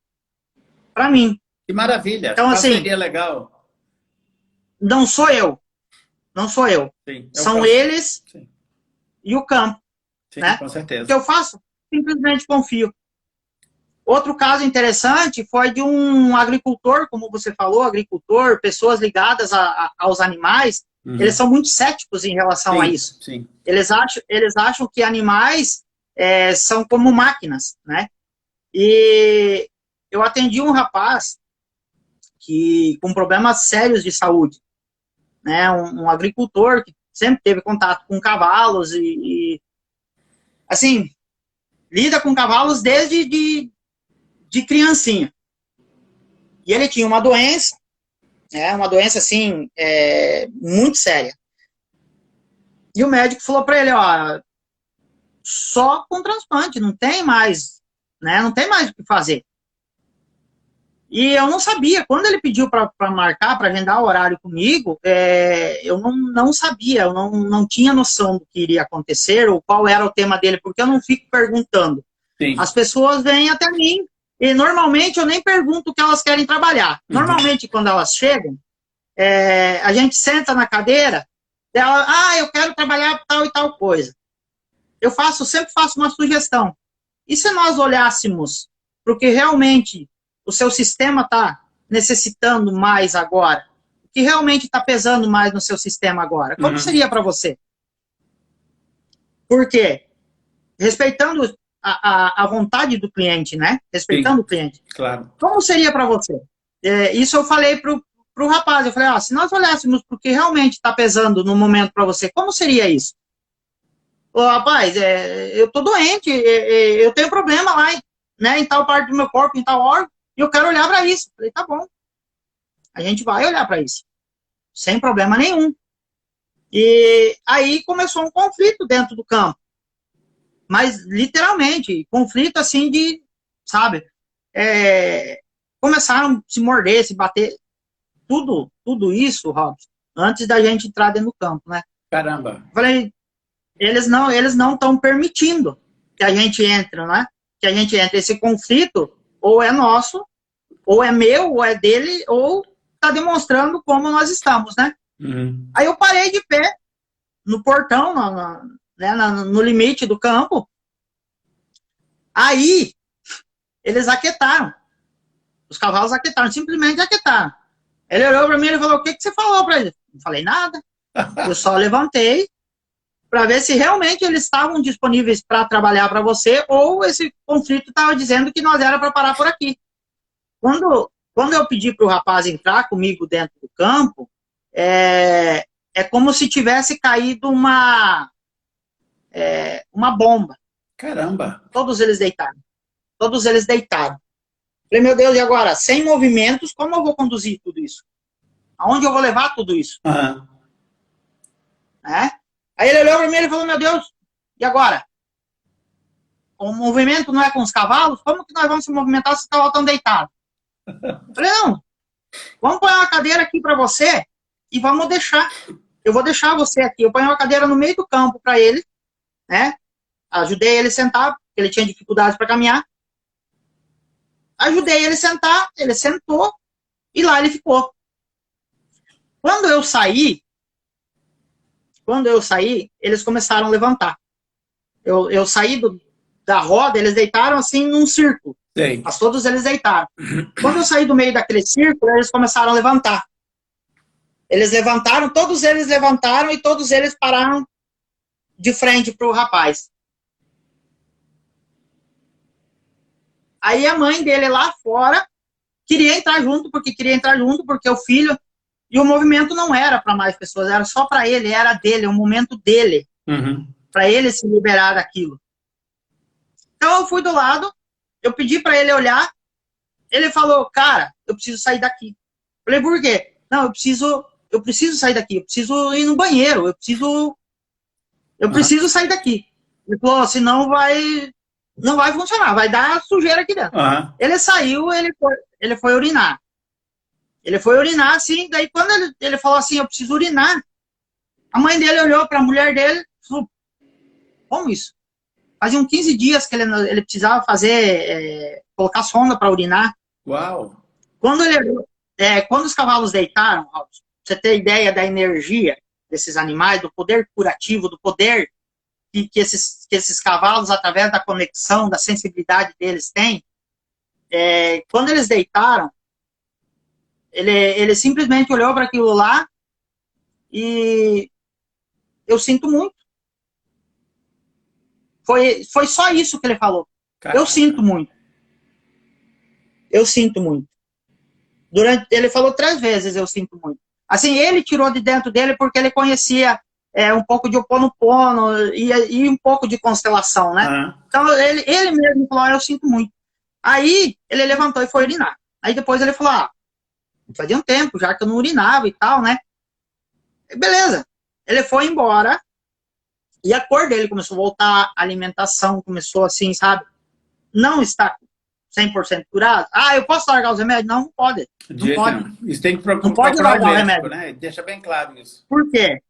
para mim. Que maravilha. Então, assim, seria legal. Não sou eu. Sim, são eles e o campo. Sim, né? Com certeza. O que eu faço? Simplesmente confio. Outro caso interessante foi de um agricultor, como você falou, pessoas ligadas aos animais, eles são muito céticos em relação a isso. Sim. Eles acham que animais são como máquinas, né? E eu atendi um rapaz com problemas sérios de saúde, né? Um agricultor que sempre teve contato com cavalos e assim, lida com cavalos desde de criancinha. E ele tinha uma doença, uma doença assim, muito séria. E o médico falou para ele, ó, só com transplante, não tem mais, né? Não tem mais o que fazer. E eu não sabia, quando ele pediu para marcar, para agendar o horário comigo, eu não sabia, eu não tinha noção do que iria acontecer, ou qual era o tema dele, porque eu não fico perguntando. Sim. As pessoas vêm até mim, e normalmente eu nem pergunto o que elas querem trabalhar. Normalmente, quando elas chegam, a gente senta na cadeira, eu quero trabalhar tal e tal coisa. Eu sempre faço uma sugestão. E se nós olhássemos para o que realmente o seu sistema está necessitando mais agora? O que realmente está pesando mais no seu sistema agora? Como seria para você? Por quê? Respeitando a vontade do cliente, né? Respeitando o cliente. Claro. Como seria para você? Isso eu falei pro para o rapaz, eu falei, se nós olhássemos para o que realmente está pesando no momento para você, como seria isso? Ô, rapaz, eu tô doente, eu tenho problema lá, né, em tal parte do meu corpo, em tal órgão, e eu quero olhar para isso. Eu falei, tá bom, a gente vai olhar para isso, sem problema nenhum. E aí começou um conflito dentro do campo, mas literalmente, conflito assim de, sabe, começaram a se morder, se bater, tudo isso, Robson, antes da gente entrar dentro do campo, né? Caramba. Falei, eles não estão permitindo que a gente entre, né? Que a gente entre. Esse conflito ou é nosso, ou é meu, ou é dele, ou está demonstrando como nós estamos, né? Uhum. Aí eu parei de pé no portão, no limite do campo. Aí eles aquietaram. Os cavalos aquietaram, simplesmente aquietaram. Ele olhou para mim e falou, o que você falou para ele? Não falei nada. Eu só levantei para ver se realmente eles estavam disponíveis para trabalhar para você ou esse conflito estava dizendo que nós era para parar por aqui. Quando eu pedi para o rapaz entrar comigo dentro do campo, é como se tivesse caído uma bomba. Caramba. Todos eles deitaram. Todos eles deitaram. Falei, meu Deus, e agora? Sem movimentos, como eu vou conduzir tudo isso? Aonde eu vou levar tudo isso? Uhum. Aí ele olhou para mim e falou, meu Deus, e agora? O movimento não é com os cavalos? Como que nós vamos se movimentar se os cavalos estão deitados? Eu falei, não, vamos pôr uma cadeira aqui para você e vamos deixar. Eu vou deixar você aqui. Eu ponho uma cadeira no meio do campo para ele, né? Ajudei ele a sentar, porque ele tinha dificuldades para caminhar. Ajudei ele a sentar, ele sentou e lá ele ficou. Quando eu saí, eles começaram a levantar. Eu saí da roda, eles deitaram assim num círculo. Sim. Mas todos eles deitaram. Quando eu saí do meio daquele círculo, eles começaram a levantar. Eles levantaram, todos eles levantaram e todos eles pararam de frente para o rapaz. Aí a mãe dele lá fora queria entrar junto, porque o filho... E o movimento não era para mais pessoas, era só para ele, era dele, o momento dele. Uhum. Para ele se liberar daquilo. Então eu fui do lado, eu pedi para ele olhar, ele falou, cara, eu preciso sair daqui. Eu falei, por quê? Não, eu preciso sair daqui, eu preciso ir no banheiro, eu preciso sair daqui. Ele falou, senão não vai funcionar, vai dar sujeira aqui dentro. Uhum. Ele saiu, ele foi urinar. Ele foi urinar, assim, daí quando ele falou assim, eu preciso urinar, a mãe dele olhou para a mulher dele e falou, como isso? Faziam 15 dias que ele precisava colocar sonda para urinar. Uau! Quando os cavalos deitaram, pra você ter ideia da energia desses animais, do poder curativo, do poder que esses cavalos, através da conexão, da sensibilidade deles têm, quando eles deitaram, ele simplesmente olhou para aquilo lá e eu sinto muito. Foi só isso que ele falou. Caramba. Eu sinto muito. Eu sinto muito. Ele falou 3 vezes, eu sinto muito. Assim, ele tirou de dentro dele porque ele conhecia um pouco de Ho'oponopono e um pouco de constelação, né? Uhum. Então, ele mesmo falou, eu sinto muito. Aí, ele levantou e foi urinar. Aí, depois ele falou, fazia um tempo já que eu não urinava e tal, né? Beleza. Ele foi embora e a cor dele começou a voltar, a alimentação começou assim, sabe? Não está 100% curado. Eu posso largar os remédios? Não pode. Não pode. Isso tem que não pode largar o remédio, né? Deixa bem claro isso. Por quê?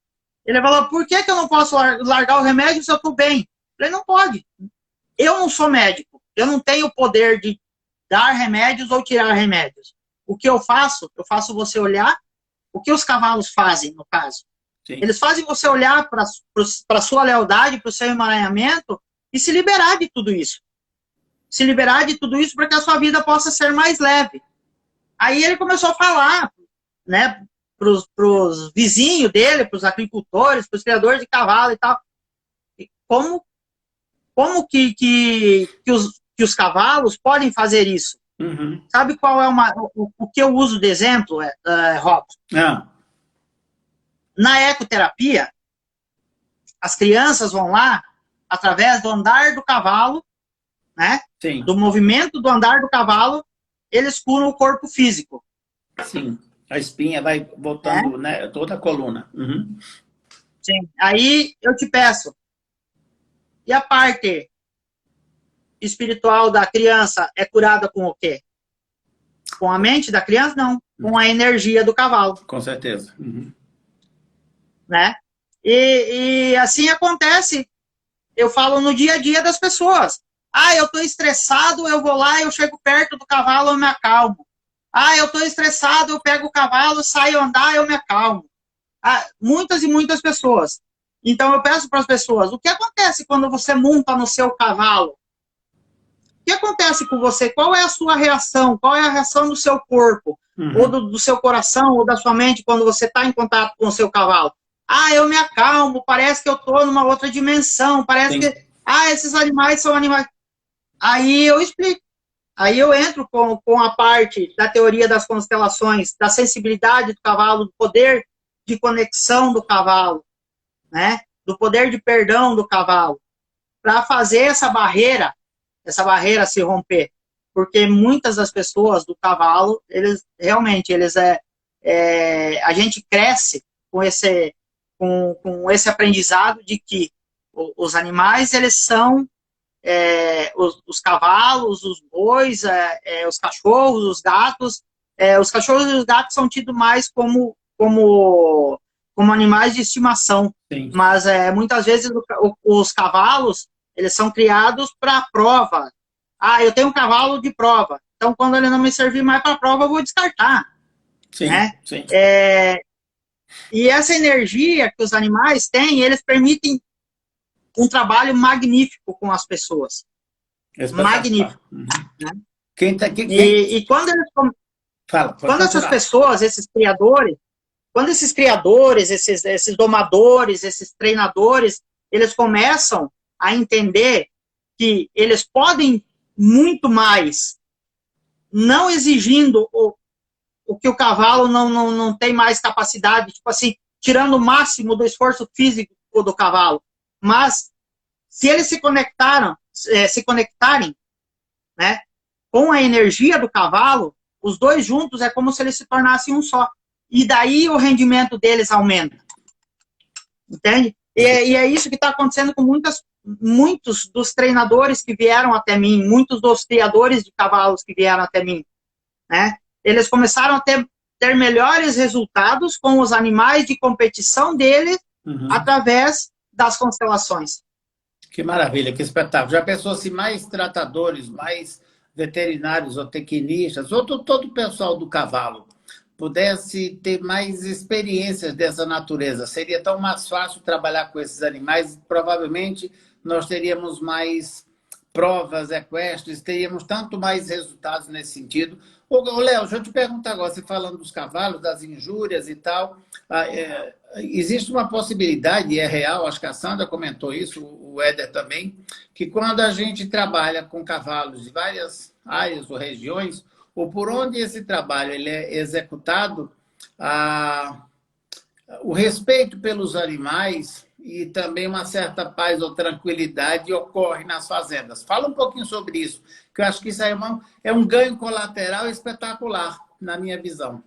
Ele falou, por que eu não posso largar o remédio se eu estou bem? Eu falei, não pode. Eu não sou médico. Eu não tenho o poder de dar remédios ou tirar remédios. O que eu faço você olhar o que os cavalos fazem, no caso. Sim. Eles fazem você olhar para a sua lealdade, para o seu emaranhamento e se liberar de tudo isso. Se liberar de tudo isso para que a sua vida possa ser mais leve. Aí ele começou a falar, né, para os vizinhos dele, para os agricultores, para os criadores de cavalo e tal. E como que os cavalos podem fazer isso? Uhum. Sabe qual é o que eu uso de exemplo, Robson? Ah, Na ecoterapia, as crianças vão lá, através do andar do cavalo, né? sim, Do movimento do andar do cavalo, eles curam o corpo físico. sim. A espinha vai Né? voltando, né? Toda a coluna. Uhum. Sim. Aí eu te peço, e a parte espiritual da criança é curada com o quê? Com a mente da criança? Não. Com a energia do cavalo. Com certeza. Uhum. Né? E assim acontece, eu falo no dia a dia das pessoas. Ah, eu estou estressado, eu vou lá, eu chego perto do cavalo, eu me acalmo. Ah, eu estou estressado, eu pego o cavalo, saio andar, eu me acalmo. Ah, muitas e muitas pessoas. Então eu peço para as pessoas, o que acontece quando você monta no seu cavalo? O que acontece com você? Qual é a sua reação? Qual é a reação do seu corpo? Uhum. Ou do seu coração, ou da sua mente, quando você está em contato com o seu cavalo? Ah, eu me acalmo, parece que eu estou numa outra dimensão, parece Sim. que, esses animais são animais. Aí eu explico. Aí eu entro com a parte da teoria das constelações, da sensibilidade do cavalo, do poder de conexão do cavalo, né? Do poder de perdão do cavalo, para fazer essa barreira se romper. Porque muitas das pessoas do cavalo, eles realmente, a gente cresce com esse aprendizado de que os animais, eles são os cavalos, os bois, os cachorros, os gatos. Os cachorros e os gatos são tidos mais como animais de estimação. Sim. Mas muitas vezes os cavalos, eles são criados para prova. Ah, eu tenho um cavalo de prova. Então, quando ele não me servir mais para prova, eu vou descartar. Sim, Né? sim. E essa energia que os animais têm, eles permitem um trabalho magnífico com as pessoas. Magnífico. Uhum. Né? E quando quando essas pessoas, esses criadores, esses domadores, esses treinadores, eles começam a entender que eles podem muito mais, não exigindo o que o cavalo não tem mais capacidade, tipo assim, tirando o máximo do esforço físico do cavalo. Mas, se eles se conectarem, né, com a energia do cavalo, os dois juntos é como se eles se tornassem um só. E daí o rendimento deles aumenta. Entende? E é isso que está acontecendo com muitos dos treinadores que vieram até mim, muitos dos criadores de cavalos que vieram até mim. Né? Eles começaram a ter melhores resultados com os animais de competição deles, através das constelações. Que maravilha, que espetáculo. Já pensou se mais tratadores, mais veterinários ou tecnistas, ou todo o pessoal do cavalo pudesse ter mais experiências dessa natureza? Seria tão mais fácil trabalhar com esses animais. Provavelmente nós teríamos mais provas equestres, teríamos tanto mais resultados nesse sentido. Ô, Léo, deixa eu te perguntar agora, você falando dos cavalos, das injúrias e tal, existe uma possibilidade, e é real, acho que a Sandra comentou isso, o Éder também, que quando a gente trabalha com cavalos de várias áreas ou regiões, ou por onde esse trabalho ele é executado, o respeito pelos animais e também uma certa paz ou tranquilidade ocorre nas fazendas. Fala um pouquinho sobre isso, que eu acho que isso aí é um ganho colateral espetacular, na minha visão.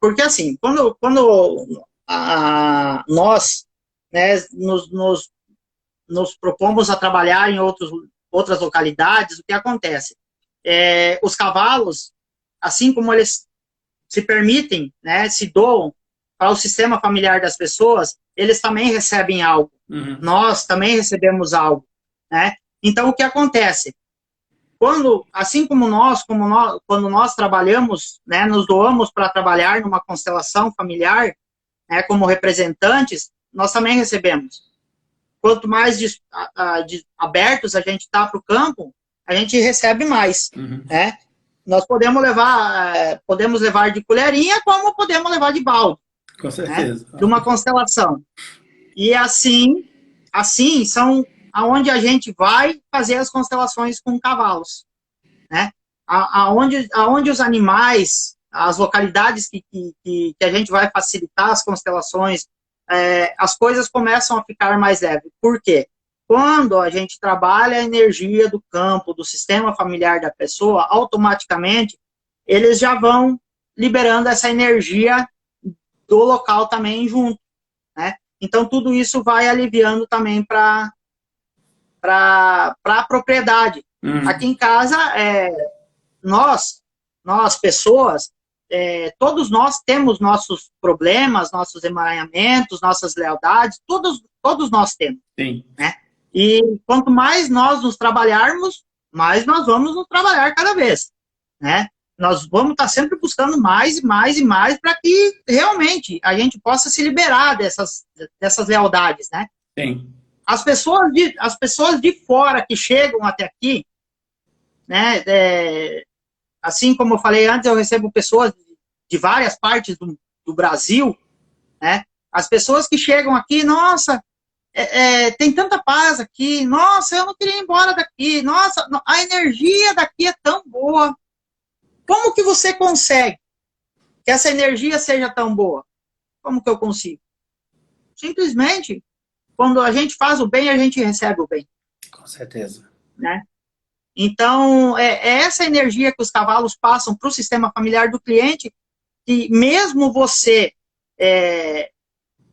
Porque assim, quando nós, né, nos propomos a trabalhar em outras localidades, o que acontece? Os cavalos, assim como eles se permitem, né, se doam para o sistema familiar das pessoas, eles também recebem algo. Nós também recebemos algo. Né? Então, o que acontece? Assim como quando nós trabalhamos, né, nos doamos para trabalhar numa constelação familiar, né, como representantes, nós também recebemos. Quanto mais abertos a gente está para o campo, a gente recebe mais. Né? Nós podemos levar de colherinha, como podemos levar de balde. Com certeza. Né, de uma constelação. E assim são aonde a gente vai fazer as constelações com cavalos. Né? aonde os animais, as localidades que a gente vai facilitar as constelações, as coisas começam a ficar mais leves. Por quê? Quando a gente trabalha a energia do campo, do sistema familiar da pessoa, automaticamente eles já vão liberando essa energia do local também junto, né? Então, tudo isso vai aliviando também para a propriedade. Aqui em casa, nós pessoas, todos nós temos nossos problemas, nossos emaranhamentos, nossas lealdades, todos nós temos. Sim. Né? E quanto mais nós nos trabalharmos, mais nós vamos nos trabalhar cada vez, né? Nós vamos estar sempre buscando mais e mais e mais para que realmente a gente possa se liberar dessas lealdades, né? Sim. As pessoas de fora que chegam até aqui, né? Assim como eu falei antes, eu recebo pessoas de várias partes do Brasil, né? As pessoas que chegam aqui, nossa, tem tanta paz aqui, nossa, eu não queria ir embora daqui, nossa, a energia daqui é tão boa. Como que você consegue que essa energia seja tão boa? Como que eu consigo? Simplesmente, quando a gente faz o bem, a gente recebe o bem. Com certeza. Né? Então, é essa energia que os cavalos passam para o sistema familiar do cliente, que mesmo você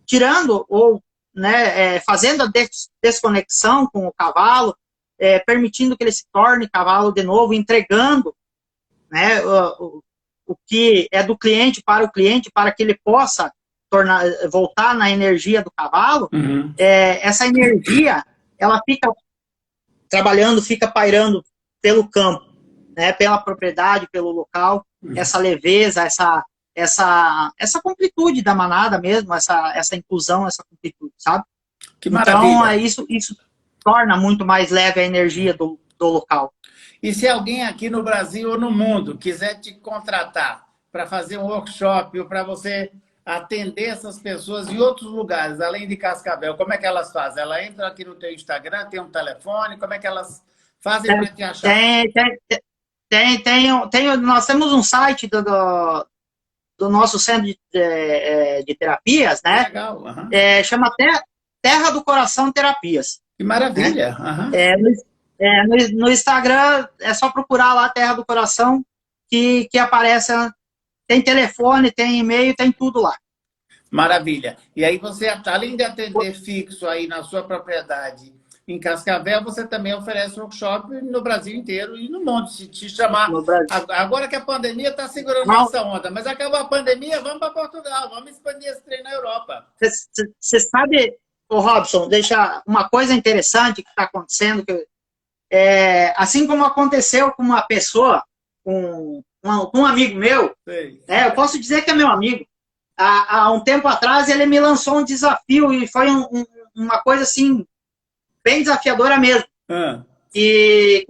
tirando ou, né, fazendo a desconexão com o cavalo, permitindo que ele se torne cavalo de novo, entregando, né, o que é do cliente para que ele possa voltar na energia do cavalo, essa energia, ela fica trabalhando, fica pairando pelo campo, né, pela propriedade, pelo local, essa leveza, essa completude da manada mesmo, essa inclusão, essa completude, sabe? Que maravilha. Então, isso torna muito mais leve a energia do local. E se alguém aqui no Brasil ou no mundo quiser te contratar para fazer um workshop ou para você atender essas pessoas em outros lugares, além de Cascavel, como é que elas fazem? Elas entram aqui no teu Instagram, tem um telefone, como é que elas fazem para te achar? Nós temos um site do nosso centro de terapias, né? Legal. Chama Terra do Coração Terapias. Que maravilha. Né? No Instagram, é só procurar lá Terra do Coração, que aparece, tem telefone, tem e-mail, tem tudo lá. Maravilha. E aí você, além de atender fixo aí na sua propriedade em Cascavel, você também oferece workshop no Brasil inteiro e no mundo. Se te chamar, agora que a pandemia está segurando essa onda, mas acabou a pandemia, vamos para Portugal, vamos expandir esse trem na Europa. Você sabe, Robson, deixa uma coisa interessante que está acontecendo, assim como aconteceu com uma pessoa, com um amigo meu, eu posso dizer que é meu amigo. Há um tempo atrás ele me lançou um desafio e foi uma coisa assim bem desafiadora mesmo. E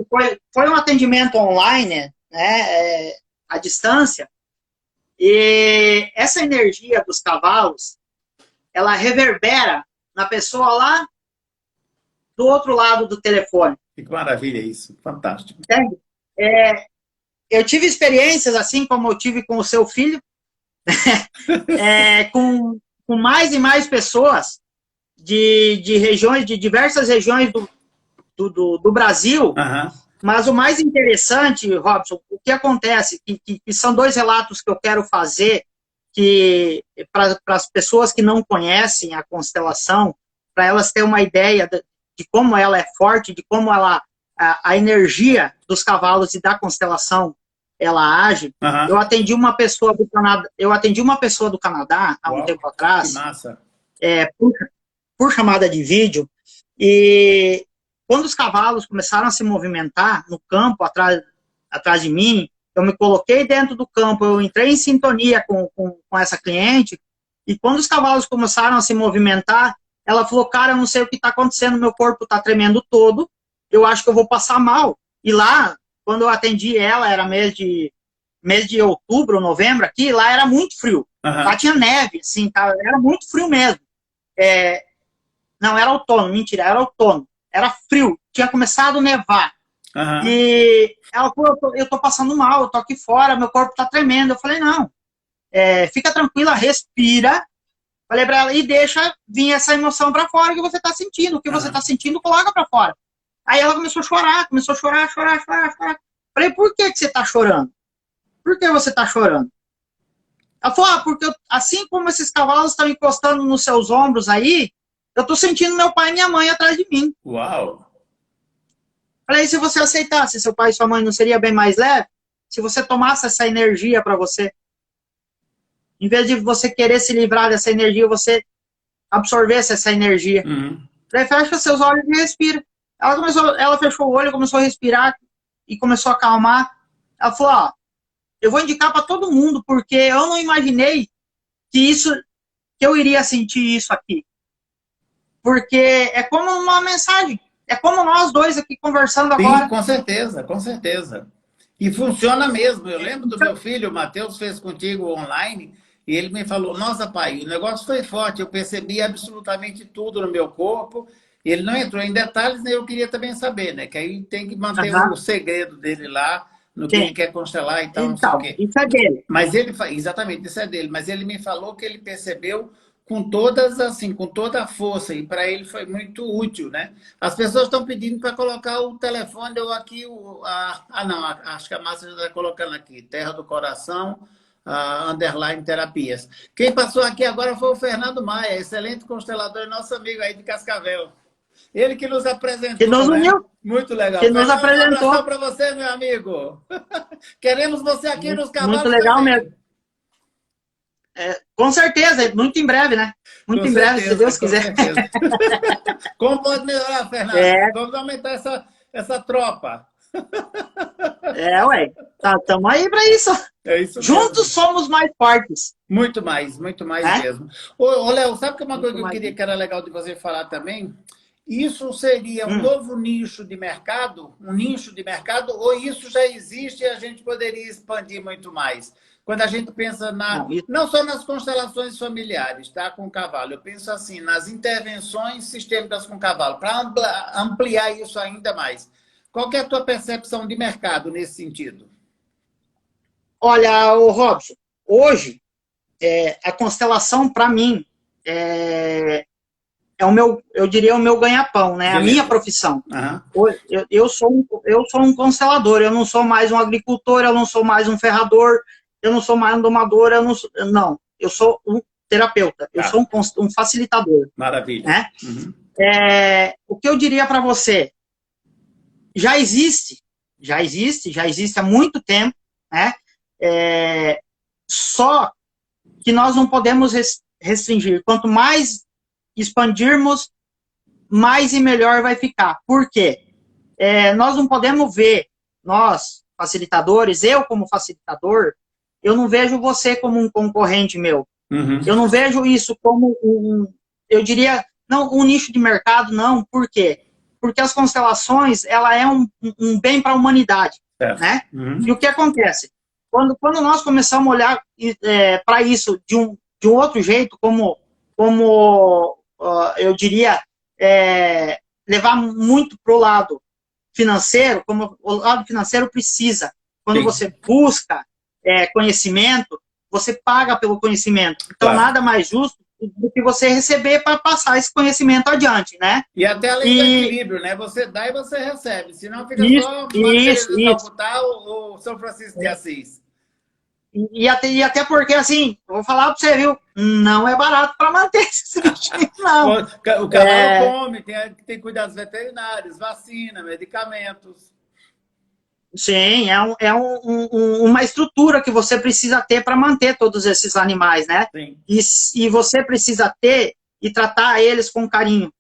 foi um atendimento online, né, à distância, e essa energia dos cavalos, ela reverbera na pessoa lá do outro lado do telefone. Que maravilha isso, fantástico. Entende? Eu tive experiências assim como eu tive com o seu filho, com mais e mais pessoas de regiões, de diversas regiões do Brasil, mas o mais interessante, Robson, o que acontece, que são dois relatos que eu quero fazer, que para as pessoas que não conhecem a constelação, para elas terem uma ideia de como ela é forte, de como a energia dos cavalos e da constelação ela age. Eu atendi uma pessoa do Canadá há um tempo atrás. Que massa. Por chamada de vídeo, e quando os cavalos começaram a se movimentar no campo atrás de mim, eu me coloquei dentro do campo, eu entrei em sintonia com essa cliente, e quando os cavalos começaram a se movimentar, ela falou, cara, eu não sei o que está acontecendo, meu corpo está tremendo todo, eu acho que eu vou passar mal. E lá, quando eu atendi ela, era mês de outubro, novembro, aqui, lá era muito frio. Lá tinha neve, assim, era muito frio mesmo. Não, era outono, mentira, era outono. Era frio, tinha começado a nevar. Aham. E ela falou, eu tô passando mal, eu tô aqui fora, meu corpo tá tremendo. Eu falei, não, fica tranquila, respira. Falei pra ela, e deixa vir essa emoção pra fora que você tá sentindo. O que você tá Aham. sentindo, coloca pra fora. Aí ela começou a chorar, chorar. Falei, por que você tá chorando? Por que você tá chorando? Ela falou, porque assim como esses cavalos estão encostando nos seus ombros aí, eu tô sentindo meu pai e minha mãe atrás de mim. Uau! Falei, e se você aceitasse, seu pai e sua mãe não seria bem mais leve? Se você tomasse essa energia para você, em vez de você querer se livrar dessa energia, você absorvesse essa energia. Uhum. Falei, fecha seus olhos e respira. Ela fechou o olho, começou a respirar e começou a acalmar. Ela falou, ó, eu vou indicar para todo mundo, porque eu não imaginei que eu iria sentir isso aqui. Porque é como uma mensagem. É como nós dois aqui conversando Sim, agora. com certeza, com certeza. E funciona mesmo. Eu lembro do meu filho, o Matheus fez contigo online, e ele me falou, nossa, pai, o negócio foi forte, eu percebi absolutamente tudo no meu corpo. Ele não entrou em detalhes, né? Eu queria também saber, né? Que aí tem que manter o Aham, segredo dele lá, no que ele sim. quer constelar e tal, não sei o Então, quê. isso é dele. Mas exatamente, isso é dele, mas ele me falou que ele percebeu com todas, assim, com toda a força, e para ele foi muito útil, né? As pessoas estão pedindo para colocar o telefone, eu aqui, não, acho que a Márcia já está colocando aqui, Terra do Coração, underline terapias. Quem passou aqui agora foi o Fernando Maia, excelente constelador e nosso amigo aí de Cascavel. Ele que nos Que nos apresentou, né? uniu, Muito legal. que nos Fernando, um apresentou. abração para você, meu amigo. Queremos você aqui nos Muito cavalos legal mesmo. também. Com certeza, muito em breve, né? Muito Com em breve, se certeza, Deus com quiser. certeza. Como pode melhorar, Fernando? É, Vamos aumentar essa tropa. ué. Estamos aí para isso. É isso Juntos mesmo. somos mais fortes. Muito mais Né? mesmo. Ô, Léo, sabe que uma coisa Muito que eu mais. queria que era legal de você falar também? Isso seria um Hum, novo nicho de mercado? Um nicho de mercado? Ou isso já existe e a gente poderia expandir muito mais? Quando a gente pensa não, isso. não só nas constelações familiares, tá, com o cavalo, eu penso assim, nas intervenções sistêmicas com o cavalo, para ampliar isso ainda mais. Qual que é a tua percepção de mercado nesse sentido? Olha, o Robson, hoje, a constelação, para mim, é o meu, eu diria, o meu ganha-pão, né? A minha Beleza. profissão. Uhum. Eu sou um constelador, eu não sou mais um agricultor, eu não sou mais um ferrador, eu não sou mais um domador, não, eu sou um terapeuta, eu sou Tá. um facilitador. Maravilha. Né? Uhum. O que eu diria para você, já existe há muito tempo, né? Só que nós não podemos restringir. Quanto mais expandirmos, mais e melhor vai ficar. Por quê? Nós não podemos ver, nós, facilitadores, eu como facilitador, eu não vejo você como um concorrente meu. Uhum. Eu não vejo isso como eu diria, não um nicho de mercado, não. Por quê? Porque as constelações, ela é um bem para a humanidade, né? Uhum. E o que acontece? Quando nós começamos a olhar para isso de um outro jeito, como eu diria, levar muito para o lado financeiro, como o lado financeiro precisa. Quando Sim. você busca conhecimento, você paga pelo conhecimento. Então, Claro. nada mais justo do que você receber para passar esse conhecimento adiante, né? E até a lei do equilíbrio, né? Você dá e você recebe. Senão fica só Maria de Calcutá ou São Francisco de Assis. E até porque, assim, vou falar para você, viu? Não é barato para manter esse bichinho, não. O cavalo come, tem cuidados veterinários, vacina, medicamentos. Sim, uma estrutura que você precisa ter para manter todos esses animais, né? Sim. E você precisa ter e tratar eles com carinho.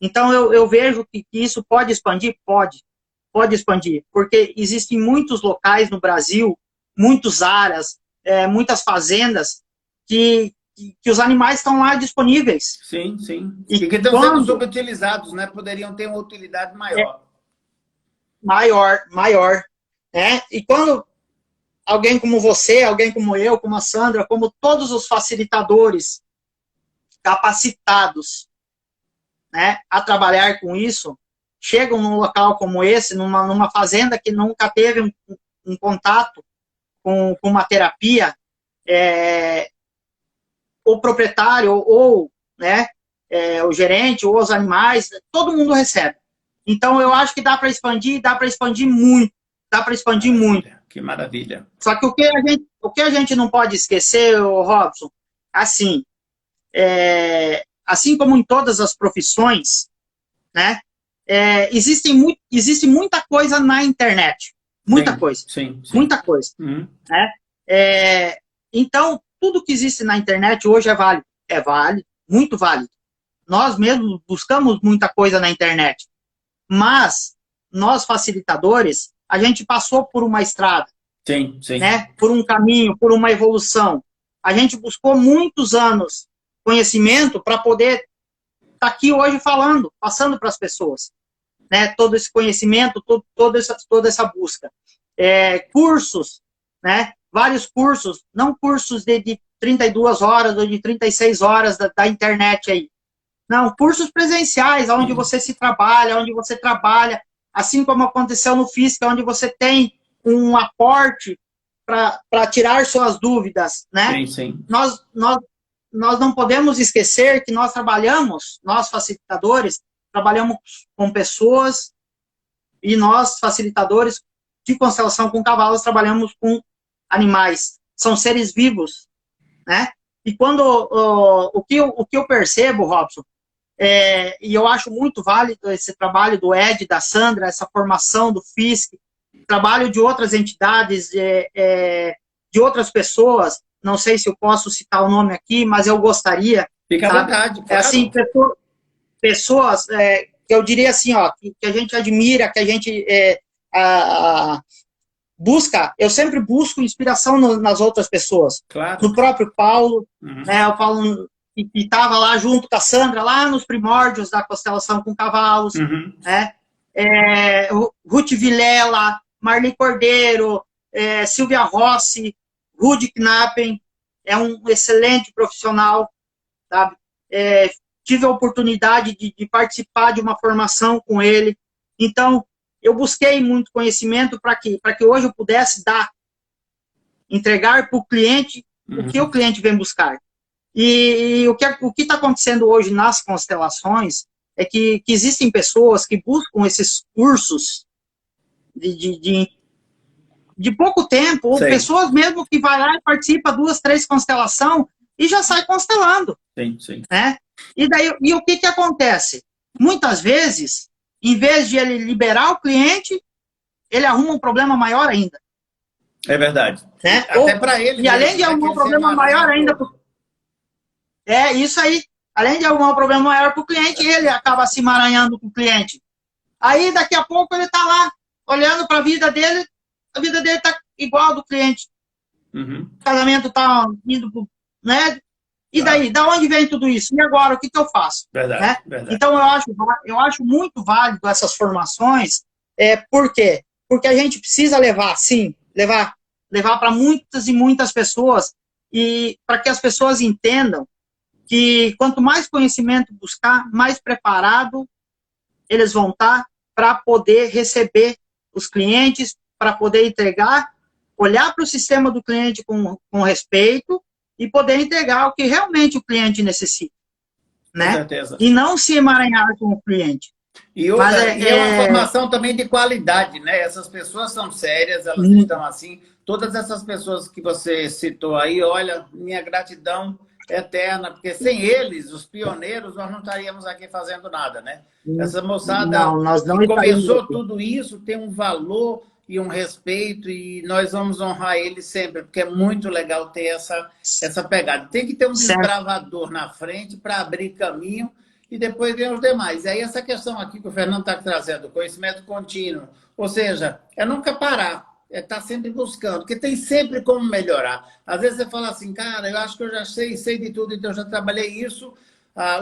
Então, eu vejo que isso pode expandir? Pode expandir, porque existem muitos locais no Brasil, muitos áreas, muitas fazendas, que os animais estão lá disponíveis. Sim, sim. E que estão sendo subutilizados, né? Poderiam ter uma utilidade maior. Maior. Né? E quando alguém como você, alguém como eu, como a Sandra, como todos os facilitadores capacitados, né, a trabalhar com isso, chegam num local como esse, numa fazenda que nunca teve um contato com uma terapia, o proprietário ou, né, o gerente ou os animais, todo mundo recebe. Então, eu acho que dá para expandir muito. Dá para expandir muito. Que maravilha. Só que o que a gente não pode esquecer, Robson, assim, assim como em todas as profissões, né, existe muita coisa na internet. Muita coisa. Sim. Muita coisa. Né? Então, tudo que existe na internet hoje é válido. É válido, muito válido. Nós mesmos buscamos muita coisa na internet. Mas, nós facilitadores, a gente passou por uma estrada. Sim. Né? Por um caminho, por uma evolução. A gente buscou muitos anos conhecimento para poder estar aqui hoje falando, passando para as pessoas. Né? Todo esse conhecimento, toda essa busca. Cursos, né? Vários cursos, não cursos de 32 horas ou de 36 horas da internet aí. Não, cursos presenciais, onde você se trabalha, onde você trabalha, assim como aconteceu no Física, onde você tem um aporte para tirar suas dúvidas, né? Sim. Nós não podemos esquecer que nós facilitadores, trabalhamos com pessoas e nós, facilitadores de constelação com cavalos, trabalhamos com animais. São seres vivos, né? E quando o que eu percebo, Robson, e eu acho muito válido esse trabalho do Ed, da Sandra, essa formação do FISC, trabalho de outras entidades, de outras pessoas, não sei se eu posso citar o nome aqui, mas eu gostaria. Fica à vontade, claro. Assim, pessoas que eu diria assim, ó, que a gente admira, que a gente busca, eu sempre busco inspiração nas outras pessoas. Claro. No próprio Paulo, né, o Paulo que estava lá junto com a Sandra, lá nos primórdios da constelação com cavalos, né? Ruth Vilela, Marli Cordeiro, Silvia Rossi, Rudi Knappen, é um excelente profissional, sabe? Tive a oportunidade de participar de uma formação com ele, então eu busquei muito conhecimento para que hoje eu pudesse entregar para o cliente o que o cliente vem buscar. E o que está acontecendo hoje nas constelações é que existem pessoas que buscam esses cursos de pouco tempo, ou pessoas mesmo que vai lá e participa 2, 3 constelações e já sai constelando. Sim. Né? E o que acontece? Muitas vezes, em vez de ele liberar o cliente, ele arruma um problema maior ainda. É verdade. Né? Até para ele. E além de arrumar um problema maior ainda... isso aí. Além de arrumar um problema maior para o cliente, ele acaba se emaranhando com o cliente. Aí, daqui a pouco, ele está lá, olhando para a vida dele está igual ao do cliente. O casamento está indo... Né? E daí? Da onde vem tudo isso? E agora, o que eu faço? Verdade. Então, eu acho muito válido essas formações. Por quê? Porque a gente precisa levar para muitas e muitas pessoas, e para que as pessoas entendam que quanto mais conhecimento buscar, mais preparado eles vão estar para poder receber os clientes, para poder entregar, olhar para o sistema do cliente com respeito e poder entregar o que realmente o cliente necessita. Né? Com certeza. E não se emaranhar com o cliente. E é uma formação também de qualidade, né? Essas pessoas são sérias, elas estão assim. Todas essas pessoas que você citou aí, olha, minha gratidão eterna, porque sem eles, os pioneiros, nós não estaríamos aqui fazendo nada, né? Essa moçada que começou tudo isso tem um valor e um respeito, e nós vamos honrar eles sempre, porque é muito legal ter essa pegada. Tem que ter um desbravador na frente para abrir caminho e depois vem os demais. E aí essa questão aqui que o Fernando está trazendo, conhecimento contínuo, ou seja, é nunca parar, é estar sempre buscando, porque tem sempre como melhorar. Às vezes você fala assim, cara, eu acho que eu já sei de tudo, então eu já trabalhei isso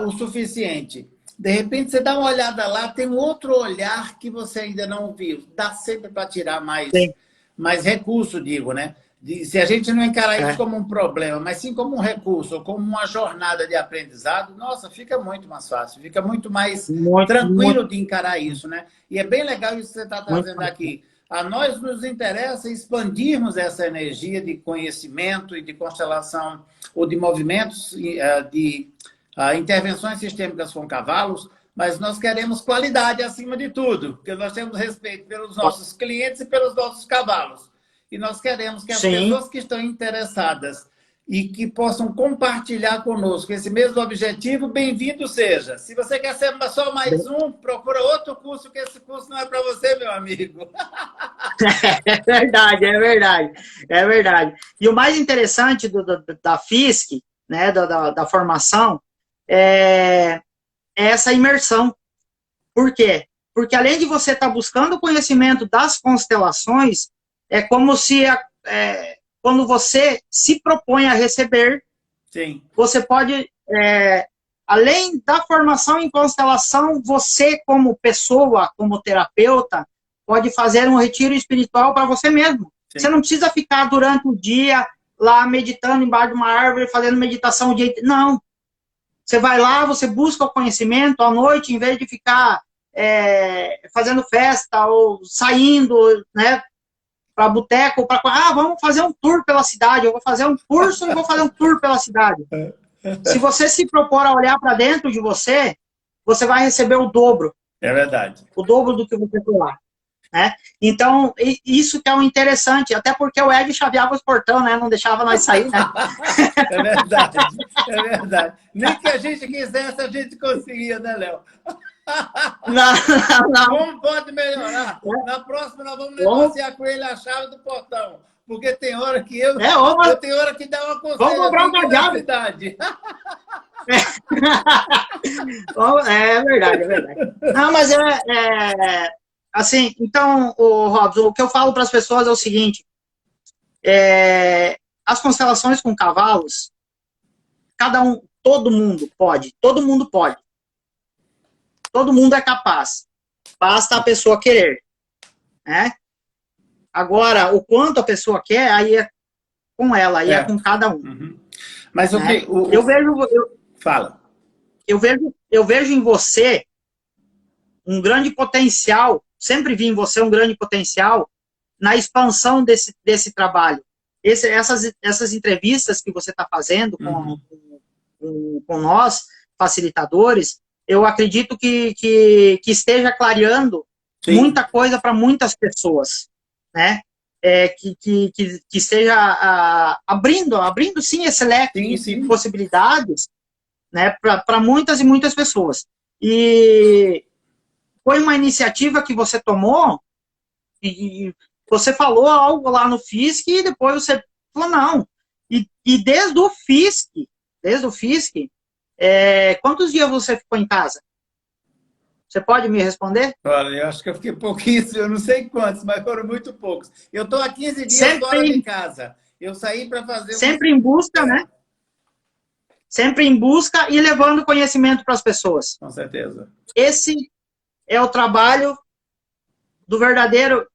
o suficiente. De repente você dá uma olhada lá, tem um outro olhar que você ainda não viu. Dá sempre para tirar mais recurso, digo, né? Se a gente não encarar isso como um problema, mas sim como um recurso, ou como uma jornada de aprendizado, nossa, fica muito mais fácil, fica muito mais tranquilo de encarar isso, né? E é bem legal isso que você está trazendo aqui. A nós nos interessa expandirmos essa energia de conhecimento e de constelação, ou de movimentos, de intervenções sistêmicas com cavalos, mas nós queremos qualidade acima de tudo, porque nós temos respeito pelos nossos clientes e pelos nossos cavalos. E nós queremos que as pessoas que estão interessadas e que possam compartilhar conosco esse mesmo objetivo, bem-vindo seja. Se você quer ser só mais um, procura outro curso, que esse curso não é para você, meu amigo. É verdade, é verdade. É verdade. E o mais interessante da FISC, né, da formação, é essa imersão. Por quê? Porque além de você estar buscando o conhecimento das constelações, é como se, quando você se propõe a receber, sim, você pode, além da formação em constelação, você como pessoa, como terapeuta, pode fazer um retiro espiritual para você mesmo. Sim. Você não precisa ficar durante o dia lá meditando embaixo de uma árvore, fazendo meditação o dia inteiro. Não. Você vai lá, você busca o conhecimento à noite, em vez de ficar fazendo festa ou saindo, né, para boteco, vamos fazer um tour pela cidade, eu vou fazer um curso e vou fazer um tour pela cidade. Se você se propor a olhar para dentro de você, você vai receber o dobro. É verdade. O dobro do que você foi lá. Né? Então, isso que é o interessante, até porque o Ed chaveava os portão, né? Não deixava nós sair, né? É verdade, é verdade. Nem que a gente quisesse, a gente conseguia, né, Léo? Não. Como pode melhorar? Na próxima nós vamos negociar com ele a chave do portão. Porque tem hora que eu tenho hora que dá uma conselho. Vamos comprar um cadeado. É verdade, é verdade. Não, mas assim, então, Robson, o que eu falo para as pessoas é o seguinte, as constelações com cavalos, todo mundo pode. Todo mundo é capaz. Basta a pessoa querer. Né? Agora, o quanto a pessoa quer, aí é com ela, aí é com cada um. Uhum. Mas né? Fala. Eu vejo em você um grande potencial, sempre vi em você um grande potencial na expansão desse trabalho. Essas entrevistas que você está fazendo com nós, facilitadores, eu acredito que esteja clareando muita coisa para muitas pessoas, né? Que esteja abrindo sim esse leque de possibilidades, né? Para muitas e muitas pessoas. E foi uma iniciativa que você tomou e você falou algo lá no FISC e depois você falou não. E desde o FISC, quantos dias você ficou em casa? Você pode me responder? Olha, eu acho que eu fiquei pouquíssimo, eu não sei quantos, mas foram muito poucos. Eu estou há 15 dias fora de casa. Eu saí para fazer... Sempre em busca, né? Sempre em busca e levando conhecimento para as pessoas. Com certeza. Esse é o trabalho do verdadeiro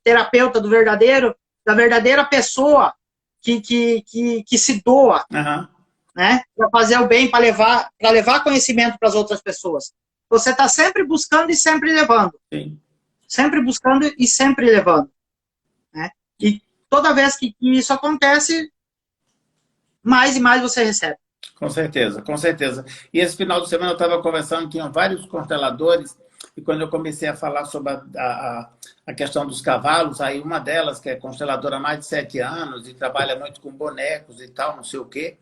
terapeuta, da verdadeira pessoa que se doa, né? Para fazer o bem, para levar conhecimento para as outras pessoas. Você está sempre buscando e sempre levando. Sim. Sempre buscando e sempre levando. Né? E toda vez que isso acontece, mais e mais você recebe. Com certeza, com certeza. E esse final de semana eu estava conversando, tinham vários consteladores, e quando eu comecei a falar sobre a questão dos cavalos, aí uma delas, que é consteladora há mais de 7 anos, e trabalha muito com bonecos e tal, não sei o quê,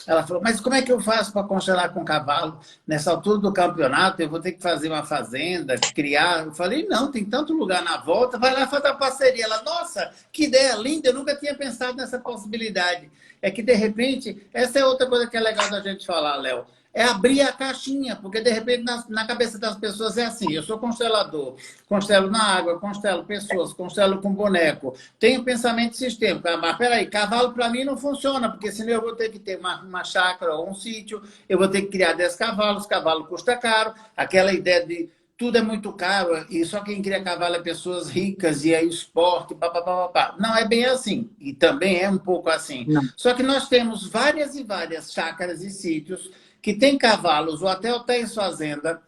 ela falou, mas como é que eu faço para constelar com cavalo? Nessa altura do campeonato, eu vou ter que fazer uma fazenda, criar. Eu falei, não, tem tanto lugar na volta, vai lá fazer uma parceria. Ela, nossa, que ideia linda, eu nunca tinha pensado nessa possibilidade. É que, de repente, essa é outra coisa que é legal da gente falar, Léo, é abrir a caixinha, porque, de repente, na cabeça das pessoas é assim, eu sou constelador, constelo na água, constelo pessoas, constelo com boneco, tenho pensamento sistêmico, mas peraí, cavalo para mim não funciona, porque senão eu vou ter que ter uma chácara ou um sítio, eu vou ter que criar 10 cavalos, cavalo custa caro, aquela ideia de tudo é muito caro e só quem cria cavalo é pessoas ricas e aí o esporte, papapá. Não é bem assim, e também é um pouco assim. Não. Só que nós temos várias e várias chácaras e sítios que têm cavalos ou até hotéis fazenda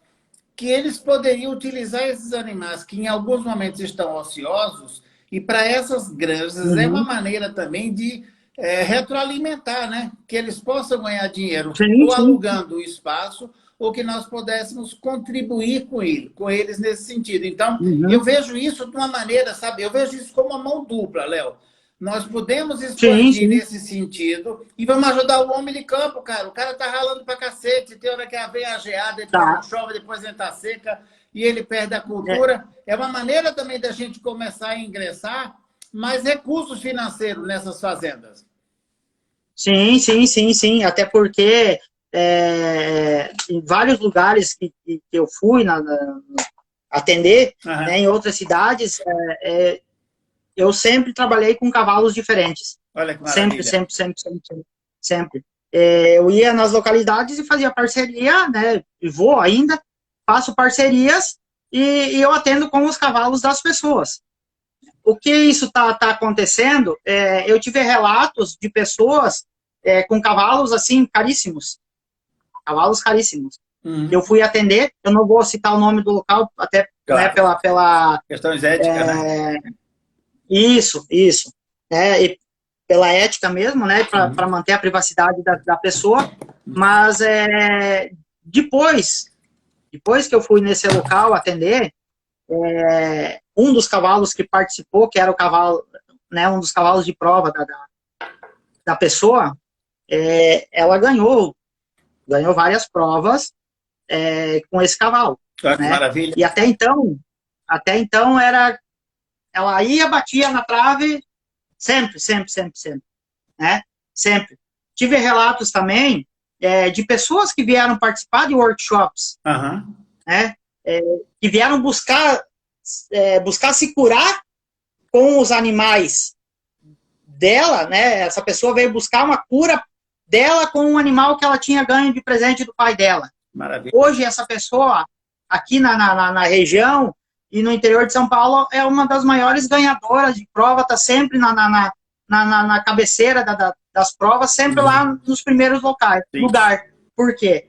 que eles poderiam utilizar esses animais que em alguns momentos estão ociosos e para essas granjas é uma Uhum. maneira também de retroalimentar, né? Que eles possam ganhar dinheiro Sim, ou sim. alugando o espaço ou que nós pudéssemos contribuir com eles nesse sentido. Então, eu Uhum. vejo isso de uma maneira, sabe? Eu vejo isso como uma mão dupla, Léo. Nós podemos Sim, expandir sim. nesse sentido e vamos ajudar o homem de campo, cara. O cara tá ralando pra cacete, tem hora que vem a geada, depois não Tá. chove, depois ele tá seca e ele perde a É, cultura. É uma maneira também da gente começar a ingressar mais recursos financeiros nessas fazendas. sim, sim, sim, sim. Até porque em vários lugares que eu fui atender, né, Aham. em outras cidades, eu sempre trabalhei com cavalos diferentes. Olha que Sempre, maravilha. sempre, sempre, sempre, sempre. Sempre. Eu ia nas localidades e fazia parceria, né? E vou ainda, faço parcerias e eu atendo com os cavalos das pessoas. O que isso tá acontecendo? Eu tive relatos de pessoas com cavalos assim caríssimos, cavalos caríssimos. Eu Uhum. fui atender, eu não vou citar o nome do local, até né, Claro. Questões éticas, né? isso, né, e pela ética mesmo, né, para Uhum. manter a privacidade da pessoa, mas depois, depois que eu fui nesse local atender, um dos cavalos que participou, que era o cavalo, né, um dos cavalos de prova da pessoa, ela ganhou várias provas com esse cavalo, Olha que né? maravilha. E até então ela ia, batia na trave, sempre, sempre, sempre, sempre, né? Sempre. Tive relatos também de pessoas que vieram participar de workshops, Aham. né? Que vieram buscar se curar com os animais dela, né? Essa pessoa veio buscar uma cura dela com um animal que ela tinha ganho de presente do pai dela. Maravilha. Hoje, essa pessoa, aqui na região e no interior de São Paulo, é uma das maiores ganhadoras de prova, está sempre na cabeceira das provas, sempre lá Uhum. nos primeiros Sim. lugar. Por quê?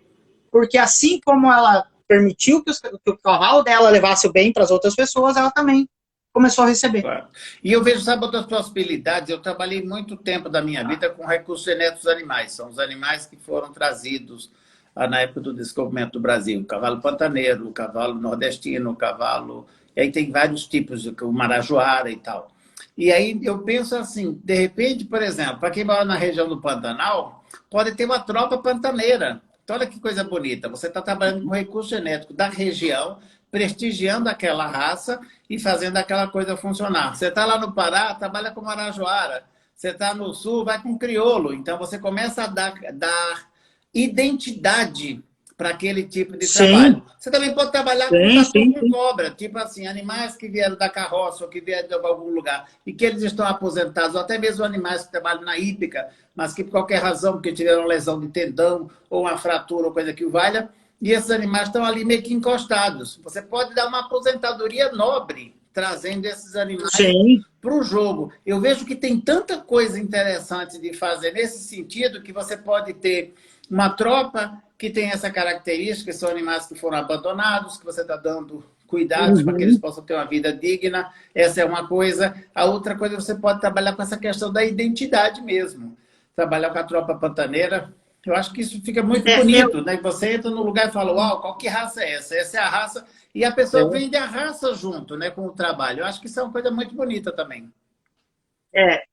Porque assim como ela permitiu que o cavalo dela levasse o bem para as outras pessoas, ela também começou a receber. Claro. E eu vejo, sabe, outras possibilidades. Eu trabalhei muito tempo da minha vida com recursos genéticos animais. São os animais que foram trazidos na época do descobrimento do Brasil. O cavalo pantaneiro, o cavalo nordestino, o cavalo... E aí tem vários tipos, o marajoara e tal. E aí eu penso assim, de repente, por exemplo, para quem mora na região do Pantanal, pode ter uma tropa pantaneira. Então, olha que coisa bonita. Você está trabalhando com recurso genético da região, prestigiando aquela raça e fazendo aquela coisa funcionar. Você está lá no Pará, trabalha com Marajoara. Você está no Sul, vai com crioulo. Então, você começa a dar identidade para aquele tipo de Sim, trabalho. Você também pode trabalhar com sim, tatu sim, com sim. cobra, tipo assim, animais que vieram da carroça ou que vieram de algum lugar e que eles estão aposentados, ou até mesmo animais que trabalham na hípica, mas que por qualquer razão, porque tiveram lesão de tendão ou uma fratura ou coisa que o valha, e esses animais estão ali meio que encostados. Você pode dar uma aposentadoria nobre, trazendo esses animais Sim, para o jogo. Eu vejo que tem tanta coisa interessante de fazer nesse sentido que você pode ter uma tropa que tem essa característica, que são animais que foram abandonados, que você está dando cuidados para que eles uhum. possam ter uma vida digna. Essa é uma coisa. A outra coisa, você pode trabalhar com essa questão da identidade mesmo. Trabalhar com a tropa pantaneira. Eu acho que isso fica muito Eu, bonito, né? Você entra no lugar e fala, uau, qual que raça é essa? Essa é a raça. E a pessoa vende a raça junto, né, com o trabalho. Eu acho que isso é uma coisa muito bonita também.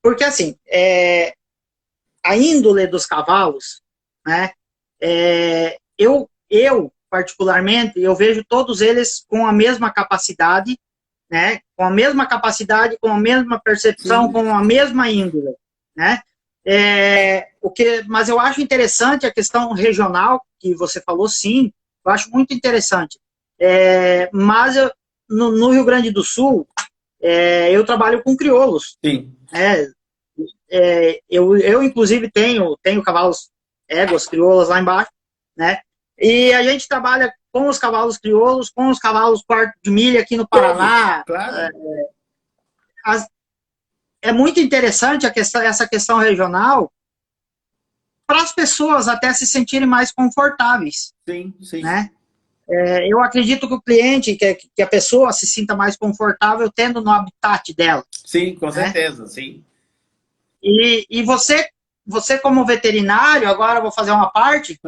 porque assim, a índole dos cavalos, né? Eu particularmente, eu vejo todos eles com a mesma capacidade, né? Com a mesma capacidade, com a mesma percepção, Sim, com a mesma índole, né? Mas eu acho interessante a questão regional que você falou, sim, eu acho muito interessante. Mas no Rio Grande do Sul, eu trabalho com crioulos, sim. né? Eu inclusive, tenho cavalos, éguas, crioulas lá embaixo, né? E a gente trabalha com os cavalos crioulos, com os cavalos quarto de milha aqui no Paraná. Claro. É muito interessante essa questão regional para as pessoas até se sentirem mais confortáveis. Sim, sim. Né? Eu acredito que o cliente, que a pessoa se sinta mais confortável tendo no habitat dela. Sim, com né? certeza, sim. E você como veterinário, agora eu vou fazer uma parte,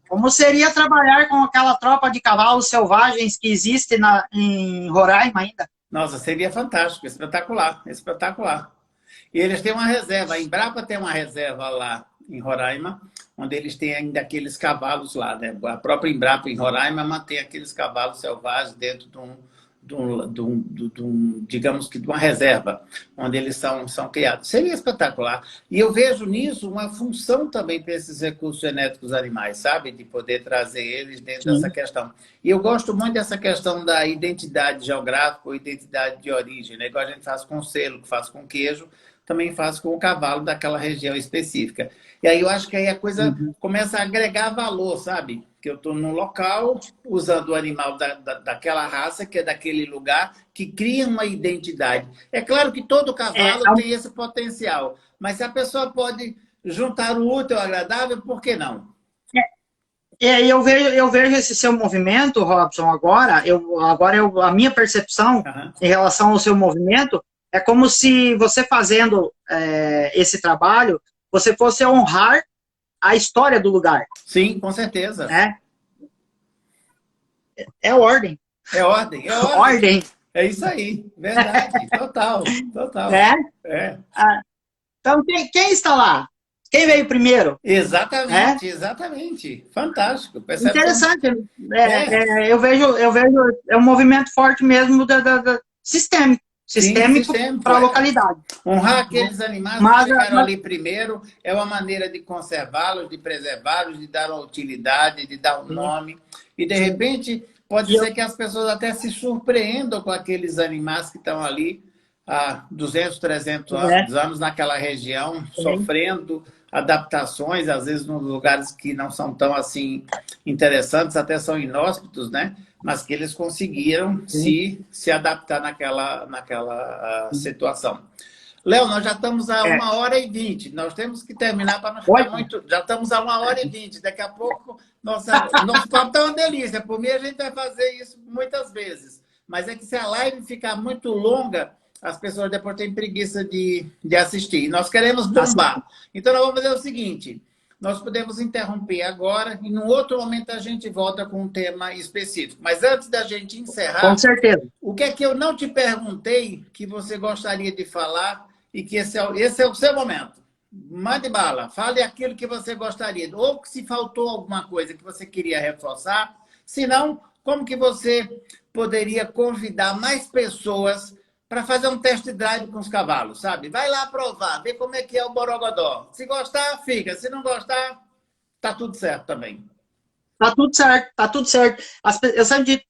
como seria trabalhar com aquela tropa de cavalos selvagens que existe em Roraima ainda? Nossa, seria fantástico, espetacular, espetacular. E eles têm uma reserva, a Embrapa tem uma reserva lá em Roraima, onde eles têm ainda aqueles cavalos lá, né? A própria Embrapa em Roraima mantém aqueles cavalos selvagens dentro digamos que de uma reserva, onde eles são criados. Seria espetacular. E eu vejo nisso uma função também para esses recursos genéticos animais, sabe? De poder trazer eles dentro dessa questão. E eu gosto muito dessa questão da identidade geográfica ou identidade de origem, né? Igual a gente faz com selo, que faz com queijo, também faz com o cavalo daquela região específica. E aí eu acho que aí a coisa começa a agregar valor, sabe? Que eu estou num local usando o animal daquela raça, que é daquele lugar, que cria uma identidade. É claro que todo cavalo tem esse potencial, mas se a pessoa pode juntar o útil ao agradável, por que não? Eu vejo esse seu movimento, Robson, agora a minha percepção em relação ao seu movimento é como se você fazendo esse trabalho, você fosse honrar a história do lugar. Sim, com certeza. É ordem. É ordem, é ordem. Ordem. É isso aí, verdade, total, total. Então, quem está lá? Quem veio primeiro? Exatamente, exatamente. Fantástico. Interessante. Eu vejo, é um movimento forte mesmo sistêmico para a localidade. Honrar aqueles animais que chegaram ali primeiro é uma maneira de conservá-los, de preservá-los, de dar uma utilidade, de dar um nome. E, de repente, pode ser que as pessoas até se surpreendam com aqueles animais que estão ali há 200, 300 anos naquela região, sofrendo adaptações, às vezes, em lugares que não são tão assim interessantes, até são inóspitos, né? Mas que eles conseguiram se adaptar naquela situação. Léo, nós já estamos a 1h20. Nós temos que terminar para não ficar muito... Já estamos a 1h20. Daqui a pouco, nosso papo está uma delícia. Por mim, a gente vai fazer isso muitas vezes. Mas é que se a live ficar muito longa, as pessoas depois têm preguiça de assistir. Nós queremos bombar. Então, nós vamos fazer o seguinte... Nós podemos interromper agora e, num outro momento, a gente volta com um tema específico. Mas antes da gente encerrar... Com certeza. O que é que eu não te perguntei que você gostaria de falar e que esse é o seu momento? Mande bala. Fale aquilo que você gostaria. Ou se faltou alguma coisa que você queria reforçar. Se não, como que você poderia convidar mais pessoas para fazer um test drive com os cavalos, sabe? Vai lá provar, ver como é que é o Borogodó. Se gostar, fica. Se não gostar, tá tudo certo também. Tá tudo certo, tá tudo certo.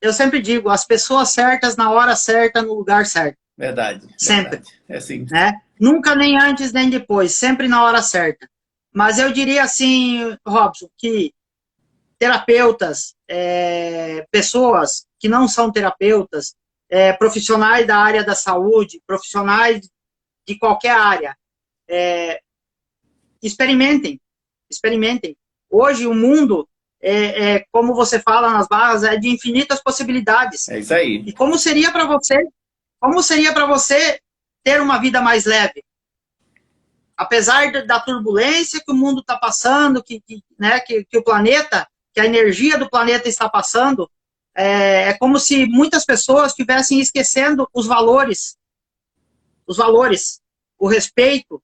Eu sempre digo, as pessoas certas na hora certa, no lugar certo. Verdade. Sempre. Verdade. É assim. Nunca nem antes, nem depois. Sempre na hora certa. Mas eu diria assim, Robson, que terapeutas, pessoas que não são terapeutas, profissionais da área da saúde, profissionais de qualquer área, experimentem. Hoje o mundo, como você fala nas barras, é de infinitas possibilidades. É isso aí. E como seria para você ter uma vida mais leve? Apesar da turbulência que o mundo está passando, que o planeta, que a energia do planeta está passando, é como se muitas pessoas estivessem esquecendo os valores, o respeito,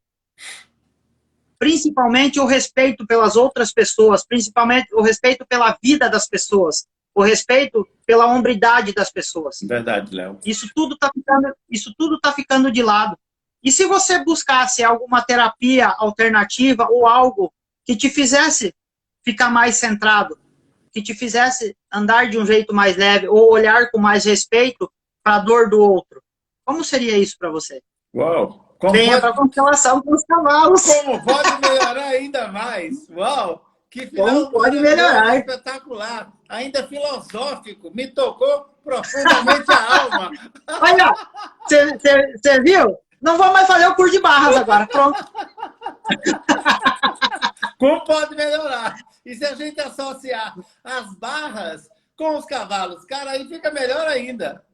principalmente o respeito pelas outras pessoas, principalmente o respeito pela vida das pessoas, o respeito pela hombridade das pessoas. Verdade, Léo. Isso tudo tá ficando de lado. E se você buscasse alguma terapia alternativa ou algo que te fizesse ficar mais centrado, que te fizesse andar de um jeito mais leve ou olhar com mais respeito para a dor do outro, como seria isso para você? Uau! Venha para a constelação com os cavalos. Como pode melhorar ainda mais? Uau! Que Como final pode maravilhoso, melhorar? espetacular, ainda filosófico, me tocou profundamente a alma. Olha, você viu? Não vou mais fazer o curso de barras agora. Pronto. Como pode melhorar? E se a gente associar as barras com os cavalos, cara, aí fica melhor ainda.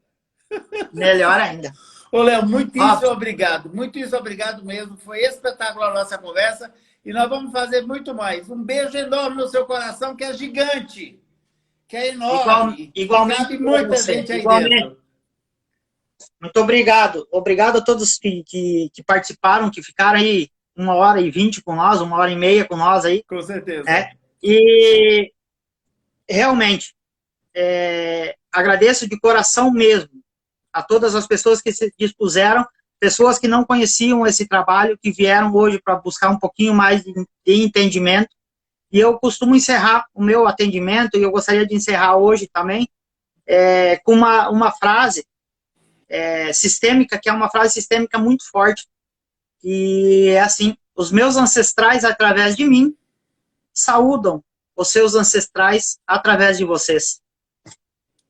Melhor ainda. Ô, Léo, muitíssimo Robson, obrigado. Muitíssimo obrigado mesmo. Foi espetacular a nossa conversa e nós vamos fazer muito mais. Um beijo enorme no seu coração, que é gigante, que é enorme, que igualmente cabe para muita você. gente aí Igualmente. dentro. Muito obrigado. Obrigado a todos que participaram, que ficaram aí 1h20 com nós, 1h30 com nós aí. Com certeza. Né? E realmente, agradeço de coração mesmo a todas as pessoas que se dispuseram, pessoas que não conheciam esse trabalho, que vieram hoje para buscar um pouquinho mais de entendimento. E eu costumo encerrar o meu atendimento, e eu gostaria de encerrar hoje também, com uma frase sistêmica, que é uma frase sistêmica muito forte, e é assim: os meus ancestrais, através de mim, saúdam os seus ancestrais através de vocês.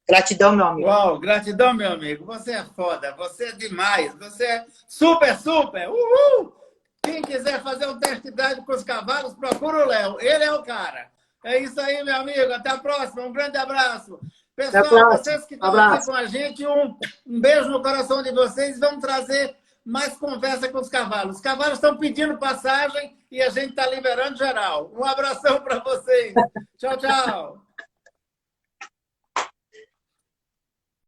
Gratidão, meu amigo. Uau, gratidão, meu amigo. Você é foda, você é demais, você é super, super. Uhul! Quem quiser fazer um test drive com os cavalos, procura o Léo. Ele é o cara. É isso aí, meu amigo. Até a próxima. Um grande abraço. Pessoal, vocês que estão aqui com a gente, um beijo no coração de vocês. Vamos trazer mais conversa com os cavalos. Os cavalos estão pedindo passagem e a gente está liberando geral. Um abração para vocês. Tchau, tchau.